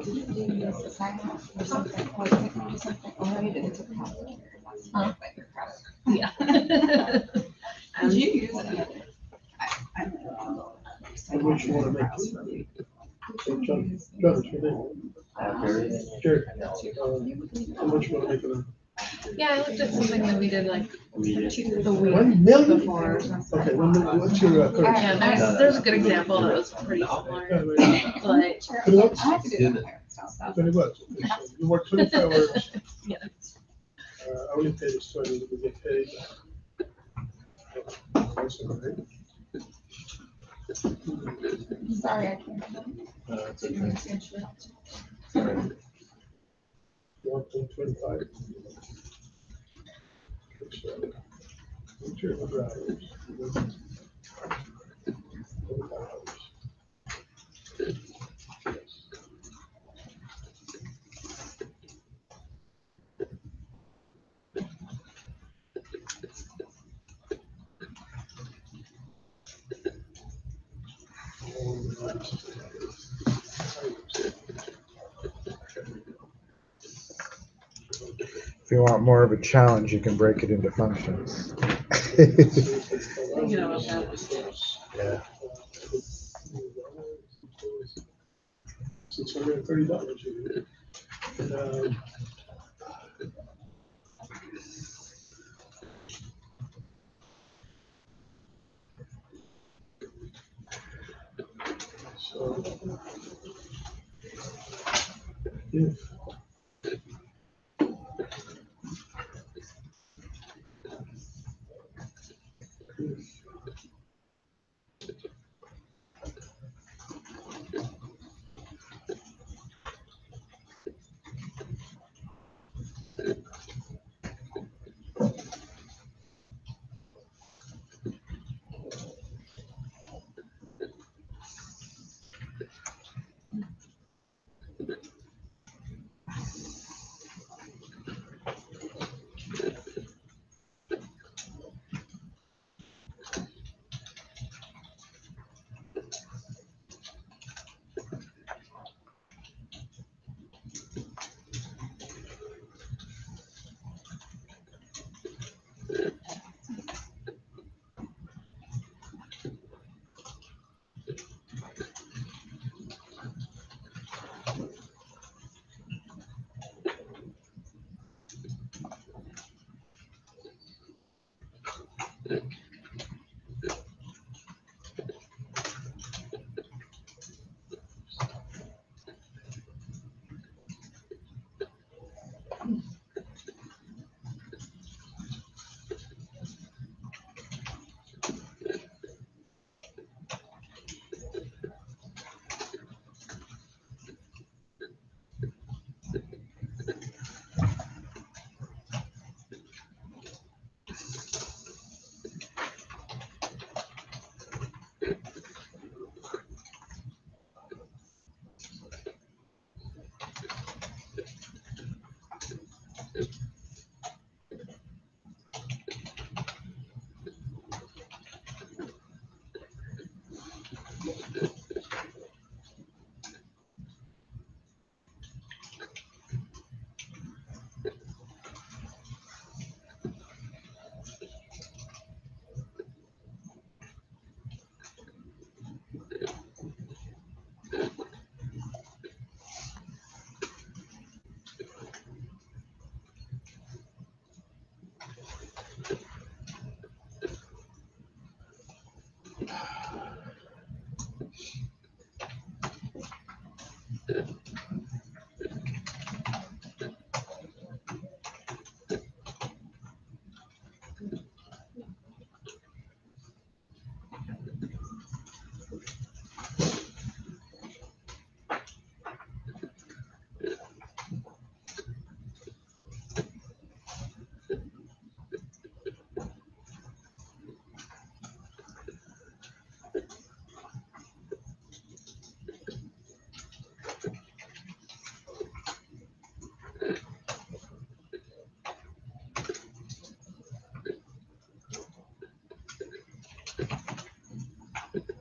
Use the sign off or something, or do something, or maybe they took half of it. That's not like your credit. Yeah. Did you use it? How much you wanna make? So John, your name. Sure. How much you wanna make it? Yeah, I looked at something that we did like the 1 week million? before or something. Okay, what's your, Yeah, there's a good example that was pretty similar, but I have to do that. So. $20. You work 25 hours. yeah. Hourly pay is 20, we get paid. That's all right. Sorry, I can't. It's okay. You want to 25. What's your number of hours? 25 hours. If you want more of a challenge, you can break it into functions. You know about that. Yeah. $630. Um, So. If.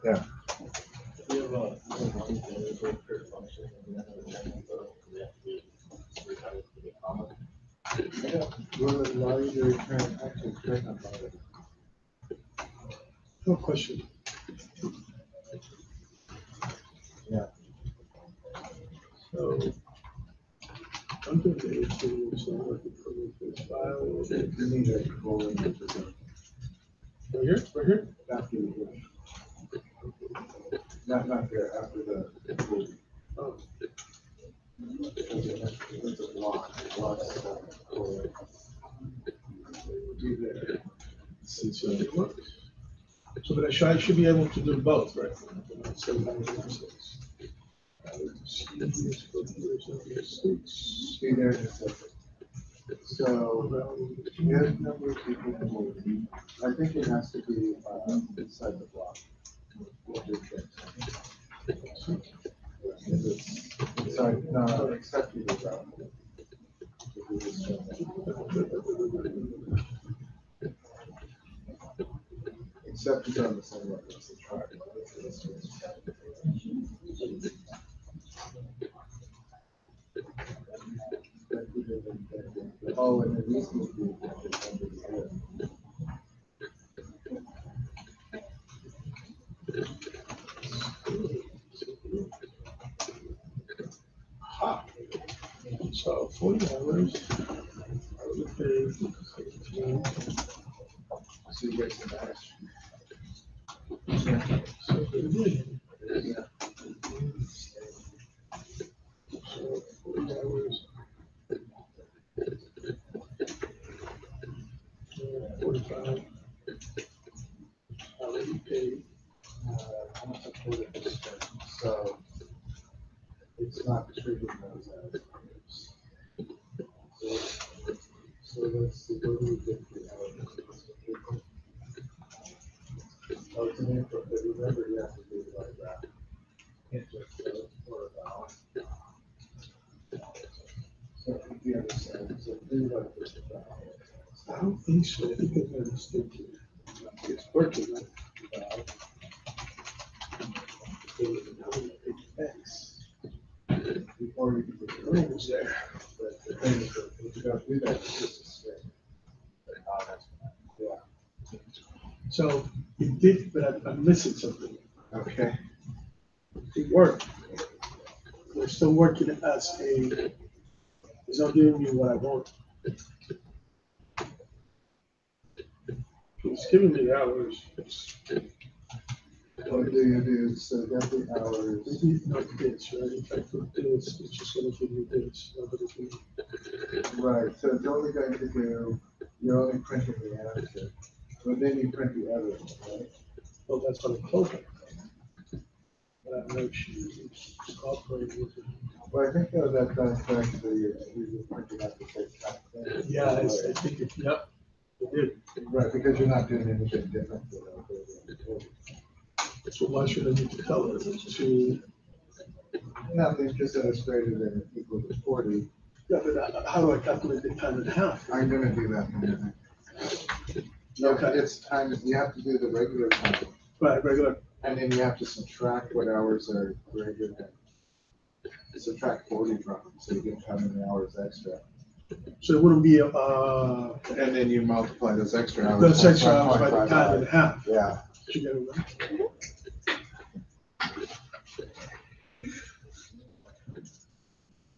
Yeah. We have a curve function and then we have to do the comma. Will it allow you to return actually correct on it? No question. Yeah. So, under the issue, so what you put in this file, You need a colon. right here, right here? After the, not here, after the. Oh, It's a block. Colon. do there. See, so it works. So, but I should be able to do both, right? So, See, there's a second. So, here's number of people in the movie. I think it has to be, inside the block. Inside, no, except you do that. Except it's on the same level as the track. Oh, and then these will be under the air. So 40 hours. I would pay 17. So you get some cash. So it is. Yeah. So 40 hours. 45. Already paid. How much I paid for this thing? So it's not treated those as. So let's see, what do we get for hours? Oh, it's an input, but remember you have to do it like that. Can't just go for a balance. So if you understand, so do like this. I don't think so. I think I understood you. It's working, right? X. Before you can get the rules there. But the thing is that if you don't do that, it's just a string. Yeah. So it did, but I'm missing something. Okay. It worked. We're still working as a, it's not giving me what I want. It's giving me hours. What do you do? So get the hours. Maybe not this, right? If I put this, it's just gonna give me this. Not gonna give me- Right, so it's only going to do, you're only printing the answer. But then you print the evidence, right? Oh, that's what I'm closing. But I know she's operating with it. Well, I think though that does actually, you're printing out the same kind of thing. Yeah, I think it, yep, it did. Right, because you're not doing anything different. So why should I need to tell her to, Nothing, just that it's greater than or equal to 40. yeah, but how do I calculate the time and a half? I'm gonna do that in a minute. Okay, it's time, you have to do the regular time, Right, regular, and then you have to subtract what hours are greater than. Subtract 40 from them, so you get how many hours extra. so it wouldn't be, And then you multiply those extra hours. those times extra hours by the 1.55. time and a half. Yeah, Did you get it right?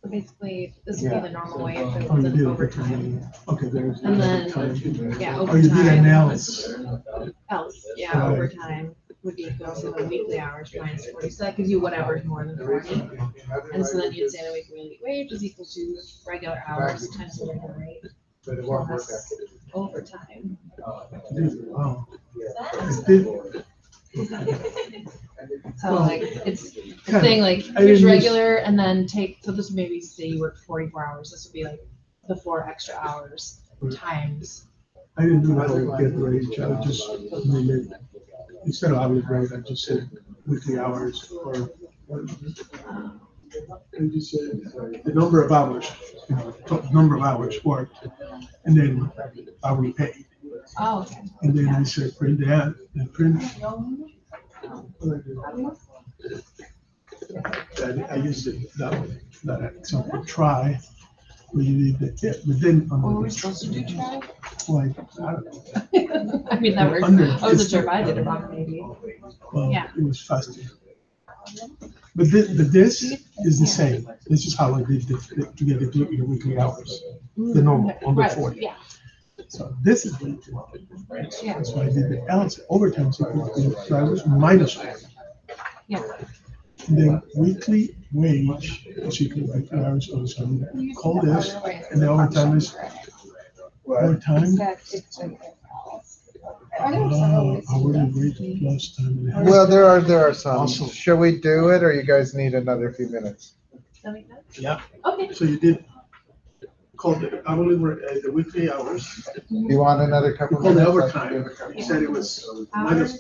Basically, this would be the normal way if it Oh, you wasn't did overtime. Okay, there's. And then, time. yeah, Oh, you did an overtime. else. Else, yeah, Right. overtime would be equal to the weekly hours minus 40. So that gives you whatever's more than 40. And so then you'd say the weekly wage is equal to regular hours times the regular rate but it won't work plus after. overtime. Wow. Yeah. It did. So like, it's the Kinda. thing, like, I here's didn't use- regular and then take, so this would maybe say you work 44 hours. This would be like the 4 extra hours times. I didn't do that with get rate, I just, made it- instead of hourly rate, I just said weekly hours or. And just said the number of hours, you know, number of hours worked, and then hourly paid. Oh, okay. And then I said print that, and print I used it, that example, try, where you need the, yeah, but then. What were we supposed to do, try? Like, I don't know. I mean, that works. Under- I wasn't sure if I did it wrong, maybe. Well, Yeah. it was faster. But this is the same. This is how I did to get the weekly hours, the normal, on the Right, 40. yeah, So this is weekly. yeah, That's why I did the else overtime, so I was minus 40. yeah. And then weekly wage is equal to weekly hours also. Call this, and the overtime is overtime. Hourly rate plus time and a half. Well, there are some. Awesome. Shall we do it, or you guys need another few minutes? Does that make sense? Yeah. Okay. So you did call the hourly, the weekly hours. You want another You couple called minutes? the overtime. You said it was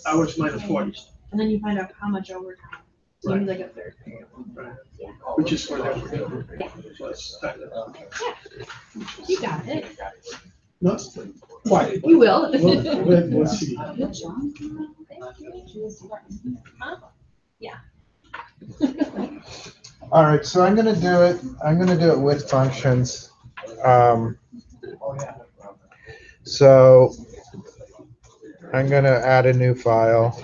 hours minus 40, And then you find out how much overtime. So maybe like a third. which is for the plus time. You got it. Not quite. You will. We'll see. Yeah. All right, so I'm gonna do it. I'm gonna do it with functions. So I'm gonna add a new file.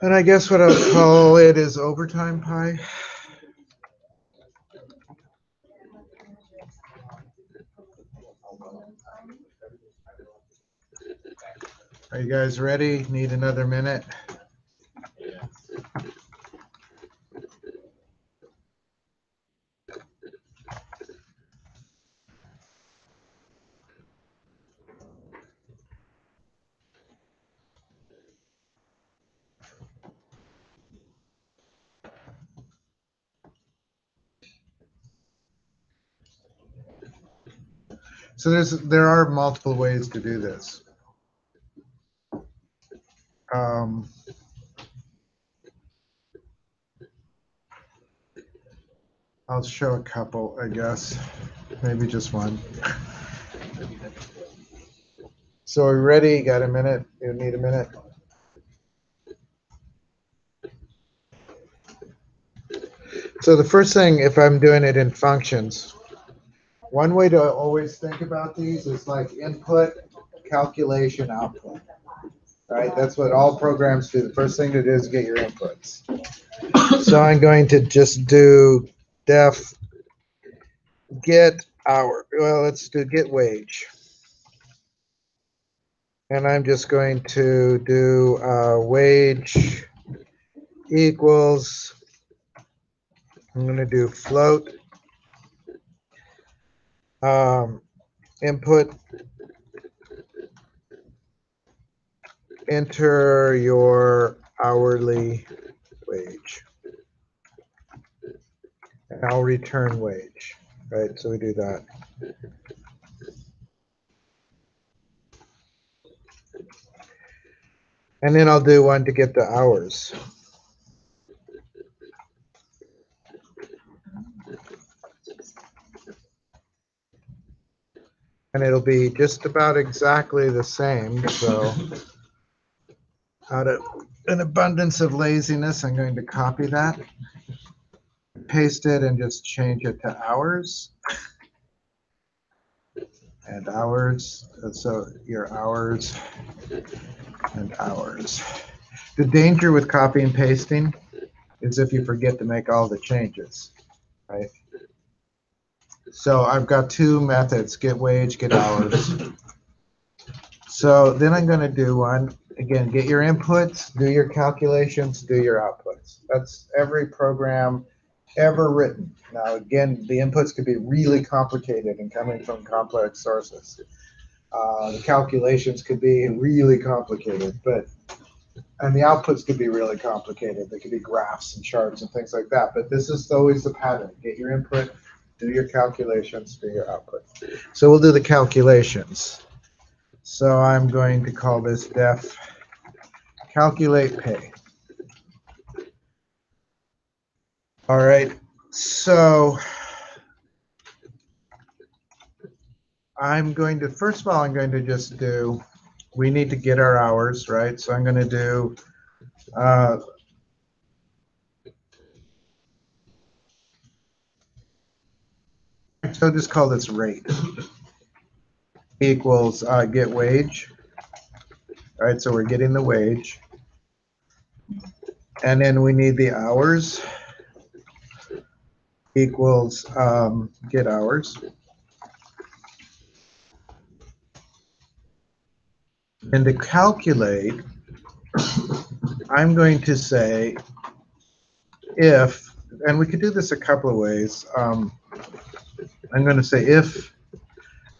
And I guess what I'll call it is overtime pie. Are you guys ready? Need another minute? So there are multiple ways to do this. I'll show a couple, I guess, maybe just one. So are we ready? Got a minute? You need a minute? So the first thing, if I'm doing it in functions, one way to always think about these is like input, calculation, output. Right? That's what all programs do. The first thing to do is get your inputs. So I'm going to just do def get hour. Well, let's do get wage. And I'm just going to do wage equals, I'm going to do float, input, enter your hourly wage. And I'll return wage, right? So we do that. And then I'll do one to get the hours. And it'll be just about exactly the same. So out of an abundance of laziness, I'm going to copy that, paste it, and just change it to hours. And hours, so your hours and hours. The danger with copy and pasting is if you forget to make all the changes, right? So I've got two methods, get wage, get hours. So then I'm going to do one, again, get your inputs, do your calculations, do your outputs. That's every program ever written. Now, again, the inputs could be really complicated and coming from complex sources. The calculations could be really complicated, and the outputs could be really complicated. They could be graphs and charts and things like that. But this is always the pattern. Get your input, do your calculations, do your output. So we'll do the calculations. So I'm going to call this def calculate pay. All right, so I'm going to, first of all, I'm going to just do we need to get our hours, right? So I'm going to do so just call this rate equals get wage. All right, so we're getting the wage. And then we need the hours equals get hours. And to calculate, I'm going to say if, and we could do this a couple of ways. I'm going to say if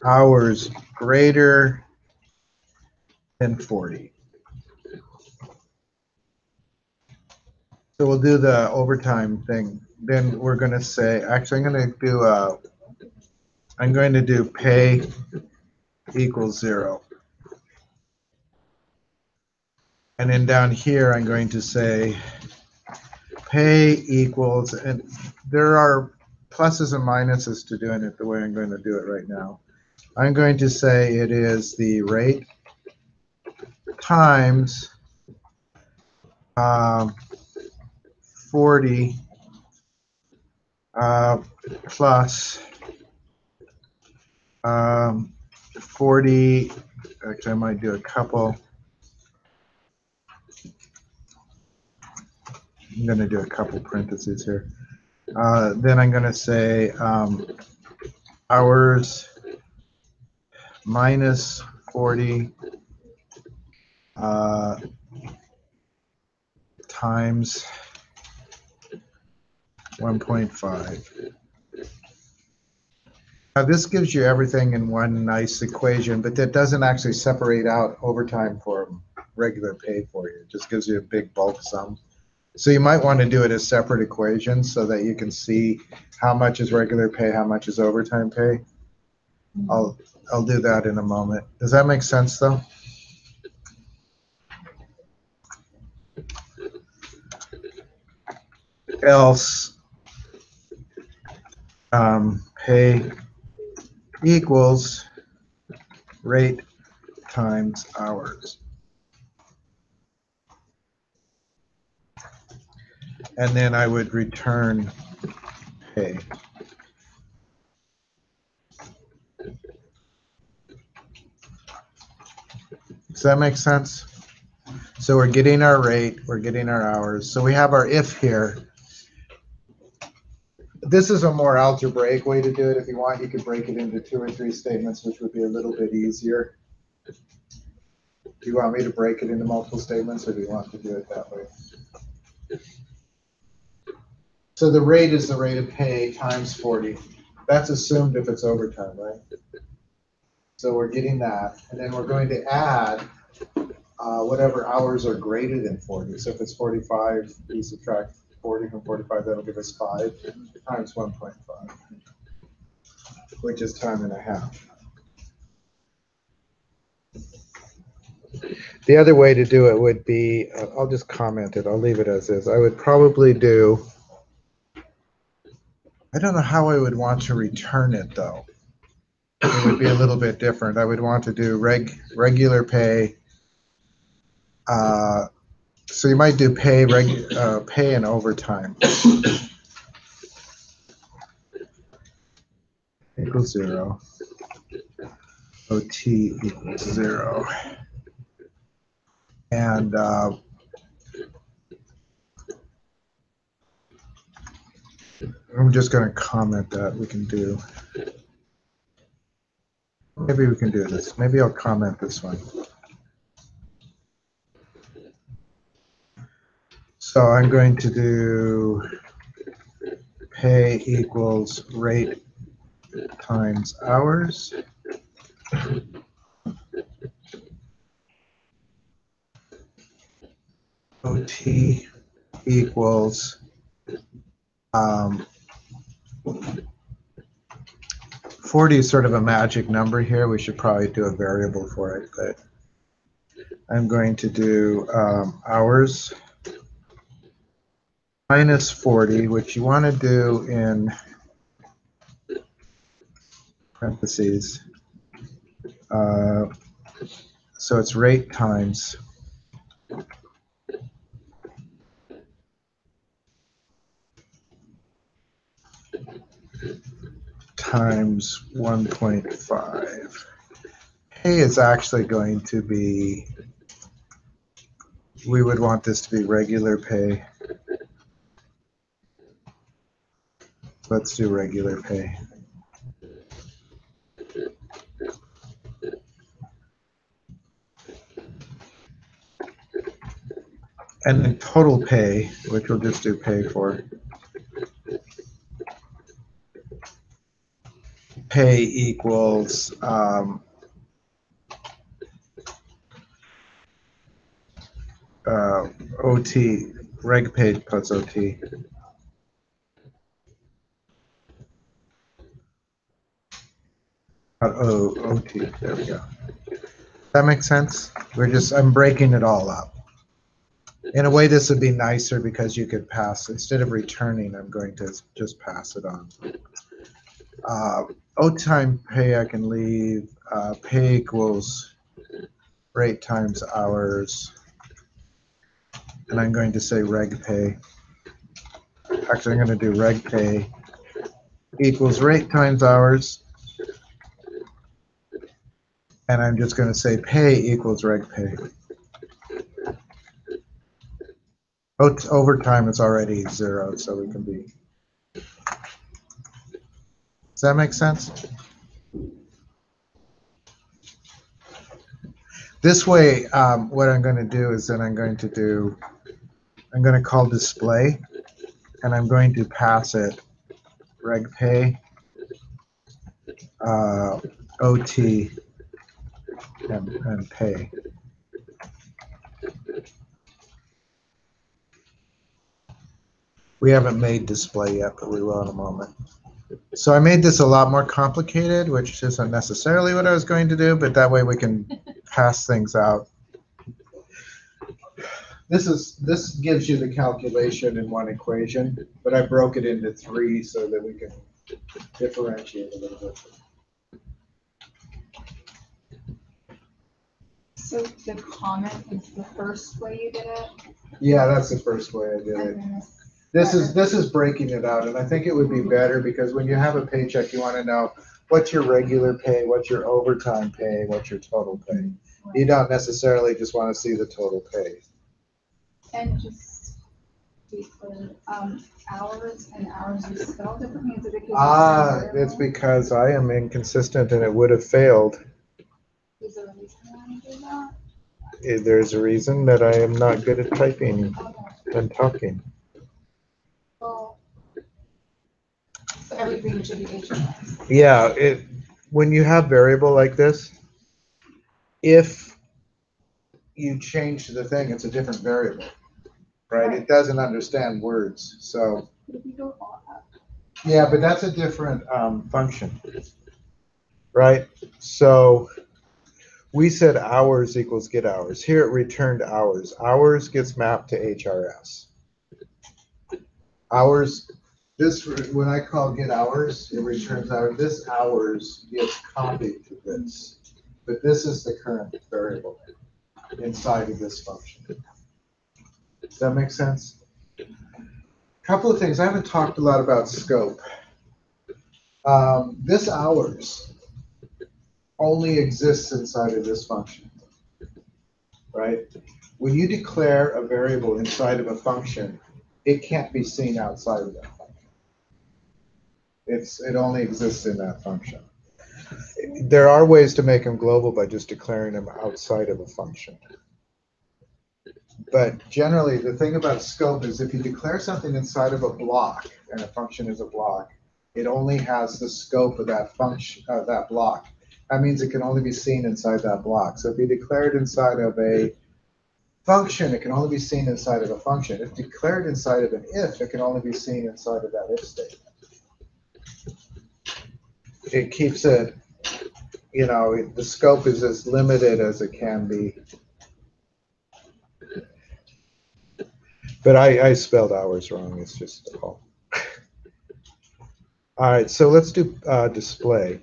hours greater than 40. So we'll do the overtime thing. Then we're going to say, actually, I'm going to do pay equals 0. And then down here, I'm going to say pay equals, and there are pluses and minuses to doing it the way I'm going to do it right now. I'm going to say it is the rate times 40 plus 40, actually I might do a couple. I'm going to do a couple parentheses here. Then I'm going to say hours minus 40 times 1.5. Now this gives you everything in one nice equation, but that doesn't actually separate out overtime from regular pay for you. It just gives you a big bulk sum. So you might want to do it as separate equations so that you can see how much is regular pay, how much is overtime pay. I'll do that in a moment. Does that make sense though? Else pay equals rate times hours. And then I would return pay. Does that make sense? So we're getting our rate, we're getting our hours. So we have our if here. This is a more algebraic way to do it. If you want, you could break it into 2 or 3 statements, which would be a little bit easier. Do you want me to break it into multiple statements, or do you want to do it that way? So the rate is the rate of pay times 40. That's assumed if it's overtime, right? So we're getting that. And then we're going to add whatever hours are greater than 40. So if it's 45, we subtract 40 from 45, that'll give us 5 times 1.5, which is time and a half. The other way to do it would be, I'll just comment it, I'll leave it as is. I would probably do, I don't know how I would want to return it though. It would be a little bit different. I would want to do regular pay. So you might do pay and overtime. Equals 0. OT equals 0. And I'm just going to comment that we can do. Maybe we can do this. Maybe I'll comment this one. So I'm going to do pay equals rate times hours. OT equals 40 is sort of a magic number here. We should probably do a variable for it, but I'm going to do hours minus 40, which you want to do in parentheses, So it's rate times times 1.5. Pay is actually going to be, we would want this to be regular pay. Let's do regular pay. And then total pay, which we'll just do pay for. Pay equals OT, reg pay plus OT. OT, there we go. That makes sense? I'm breaking it all up. In a way, this would be nicer because you could pass, instead of returning, I'm going to just pass it on. O-time pay, I can leave. Pay equals rate times hours. And I'm going to say reg pay. Actually, I'm going to do reg pay equals rate times hours. And I'm just going to say pay equals reg pay. Overtime is already 0, so we can be. Does that make sense? This way, what I'm going to do is then I'm going to call display, and I'm going to pass it reg pay, OT, and pay. We haven't made display yet, but we will in a moment. So I made this a lot more complicated, which isn't necessarily what I was going to do, but that way we can pass things out. This gives you the calculation in one equation, but I broke it into 3 so that we can differentiate a little bit. So the comment is the first way you did it? Yeah, that's the first way I did it. This is breaking it out, and I think it would be better because when you have a paycheck, you want to know what's your regular pay, what's your overtime pay, what's your total pay. You don't necessarily just want to see the total pay. And just to be clear, hours and hours are spelled differently. Is it because It's because I am inconsistent and it would have failed. Is there a reason why you do that? There's a reason that I am not good at typing and talking. Well, so everything should be HMS. Yeah, when you have variable like this, if you change the thing, it's a different variable, right? It doesn't understand words, so. But if you go all up, Yeah, but that's a different function, right? So we said hours equals get hours. Here it returned hours. Hours gets mapped to HRS. Hours, when I call get hours, it returns hours. This hours gets copied to this, but this is the current variable inside of this function. Does that make sense? A couple of things. I haven't talked a lot about scope. This hours only exists inside of this function, right? When you declare a variable inside of a function, it can't be seen outside of that function. It only exists in that function. There are ways to make them global by just declaring them outside of a function. But generally, the thing about scope is if you declare something inside of a block, and a function is a block, it only has the scope of that function, that block. That means it can only be seen inside that block. So if you declare it inside of a function, it can only be seen inside of a function. If declared inside of an if, it can only be seen inside of that if statement. It keeps it, the scope is as limited as it can be. But I spelled hours wrong. It's just all. All right, so let's do display.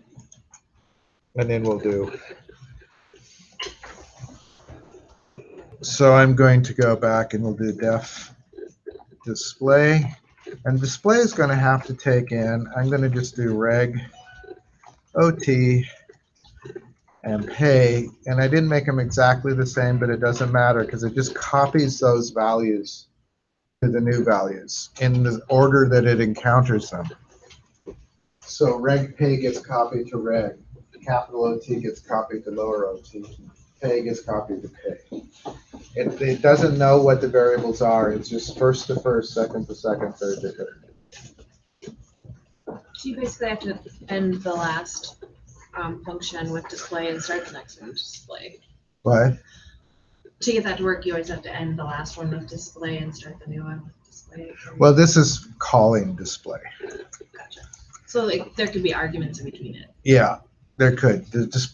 And then we'll do So I'm going to go back and we'll do def display. And display is going to have to take in, I'm going to just do reg OT and pay. And I didn't make them exactly the same, but it doesn't matter because it just copies those values to the new values in the order that it encounters them. So reg pay gets copied to reg. Capital OT gets copied to lower OT. Pay gets copied to pay. It doesn't know what the variables are. It's just first to first, second to second, third to third. So you basically have to end the last function with display and start the next one with display. What? To get that to work, you always have to end the last one with display and start the new one with display. Well, this is calling display. Gotcha. So like there could be arguments in between it. Yeah, there could.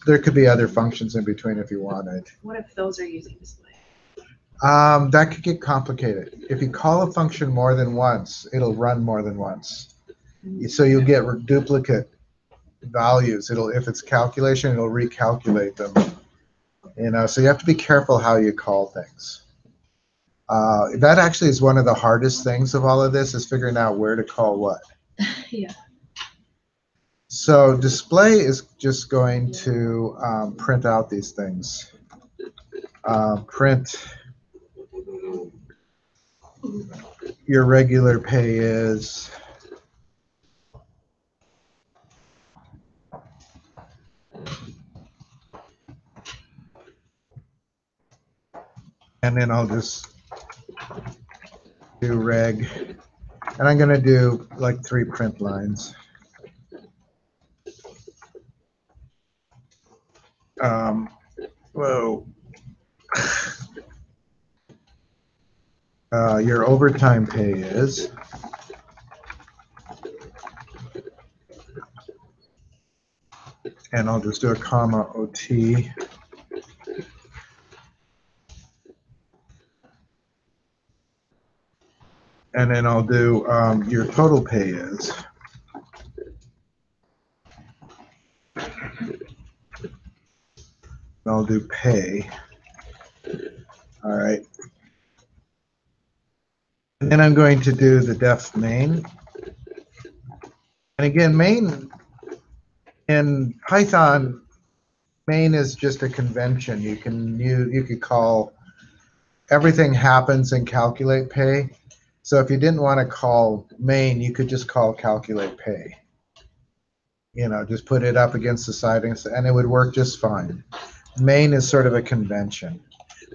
There could be other functions in between if you wanted. What if those are using display? That could get complicated. If you call a function more than once, it'll run more than once. So you'll get duplicate values. If it's calculation, it'll recalculate them. So you have to be careful how you call things. That actually is one of the hardest things of all of this, is figuring out where to call what. Yeah. So display is just going to print out these things. Print your regular pay is. And then I'll just do reg. And I'm going to do like 3 print lines. Whoa. Your overtime pay is. And I'll just do a comma OT. And then I'll do your total pay is. I'll do pay. All right. And then I'm going to do the def main. And again, main in Python, main is just a convention. You could call everything happens in calculate pay. So if you didn't want to call main, you could just call calculate pay. Just put it up against the side and it would work just fine. Main is sort of a convention.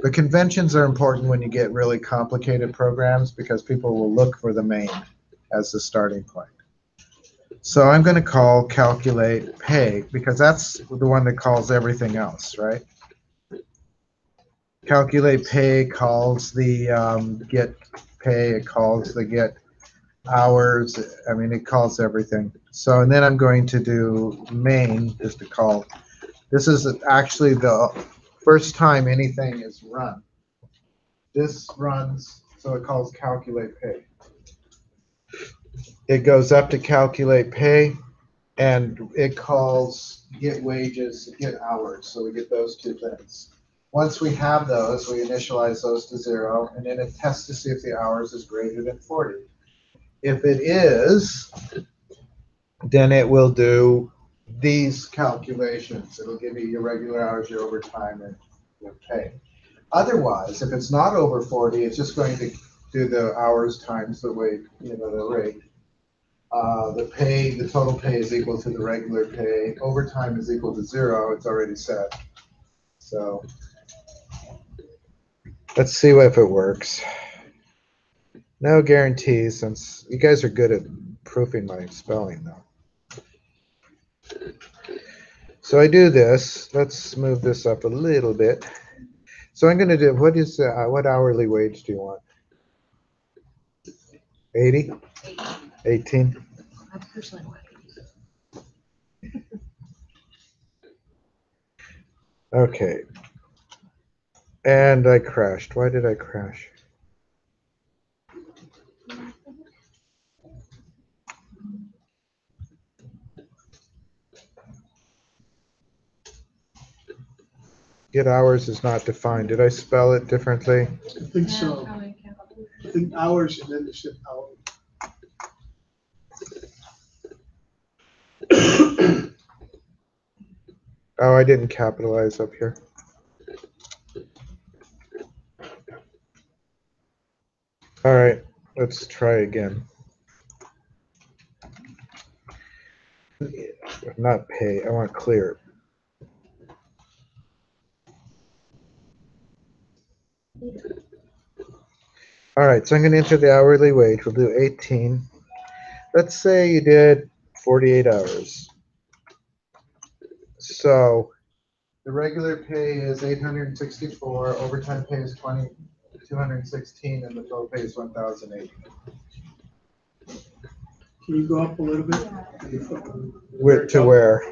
But conventions are important when you get really complicated programs because people will look for the main as the starting point. So I'm going to call calculate pay because that's the one that calls everything else, right? Calculate pay calls the get pay, it calls the get hours. I mean, it calls everything. So, and then I'm going to do main just to call. This is actually the first time anything is run. This runs, so it calls calculate pay. It goes up to calculate pay, and it calls get wages, get hours. So we get those 2 things. Once we have those, we initialize those to 0, and then it tests to see if the hours is greater than 40. If it is, then it will do these calculations. It'll give you your regular hours, your overtime, and your pay. Otherwise, if it's not over 40, it's just going to do the hours times the weight, the rate. The pay, the total pay is equal to the regular pay. Overtime is equal to 0. It's already set. So let's see if it works. No guarantees, since you guys are good at proofing my spelling, though. So I do this. Let's move this up a little bit. So I'm going to do, what hourly wage do you want? 80? 18? I personally want it. Okay. And I crashed. Why did I crash? Get hours is not defined. Did I spell it differently? I think so. I think hours and then they said hour. Oh, I didn't capitalize up here. All right, let's try again. Not pay, I want clear. All right, so I'm going to enter the hourly wage. We'll do 18. Let's say you did 48 hours. So the regular pay is 864, overtime pay is 216, and the total pay is 1,080. Can you go up a little bit? With to where?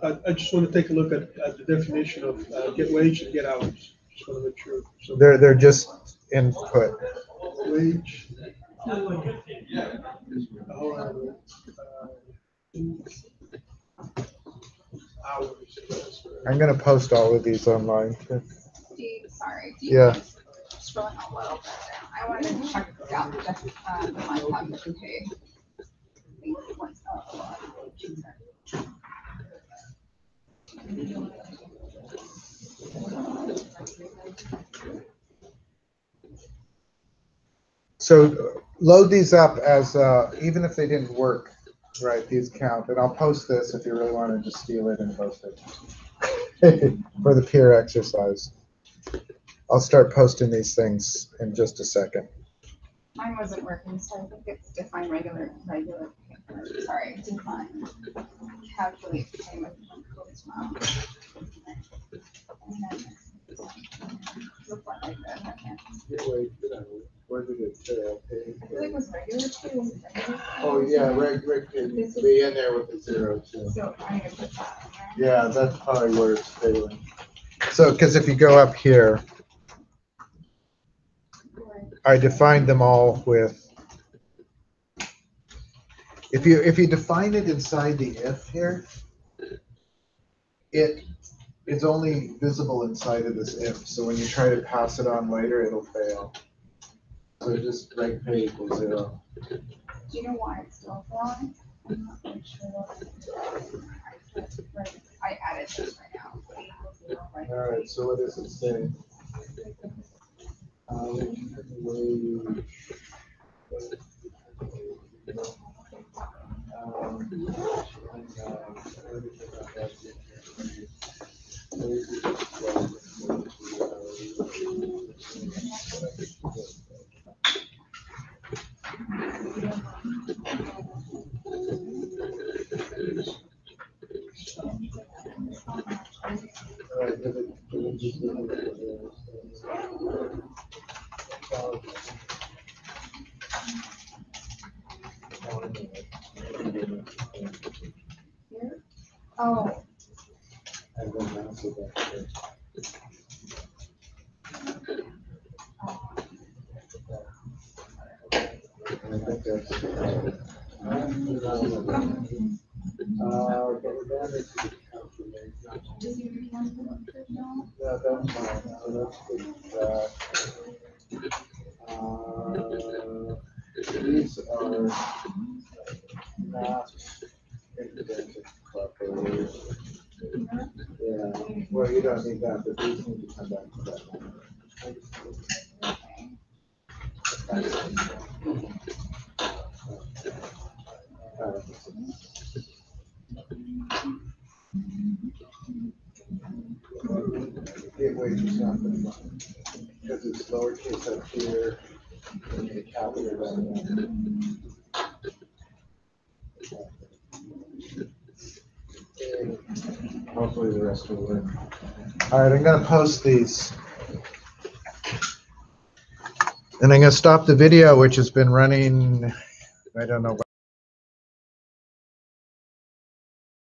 I just want to take a look at the definition of get wage and get hours. Just want to make sure. So They're just input. wage. Hours. I'm going to post all of these online. Sorry. Yeah. Scrolling a little bit down. I wanted to check out the my public pay. I think it was a lot cheaper. So load these up as, even if they didn't work, right, these count. And I'll post this if you really want to just steal it and post it for the peer exercise. I'll start posting these things in just a second. Mine wasn't working, so I think it's define regular pay. Sorry, define. Calculate pay with codes now. And then look what I did. I can't. Where did it say? I feel like it was regular pay. Was it regular pay? Oh, yeah, reg pay needs to be in there with the zero too. So I'm gonna put that in there. Yeah, that's probably where it's failing. So, because if you go up here, I defined them all with, if you define it inside the if here, it's only visible inside of this if. So when you try to pass it on later, it'll fail. So just reg pay equals 0. Do you know why it's still failing? I'm not really sure. I added this right now. All right, so what does it say? Oh, And then that's it back there. And I think that's. But we're down to the calculate. does your calculator know? Yeah, that's fine. So let's put that. These are not indented properly. Yeah, well, you don't need that, but these need to come back to that one. Gateway is not the one, because it's lowercase up here, and the capital down there. Hopefully the rest will work. All right, I'm gonna post these. And I'm gonna stop the video, which has been running, I don't know.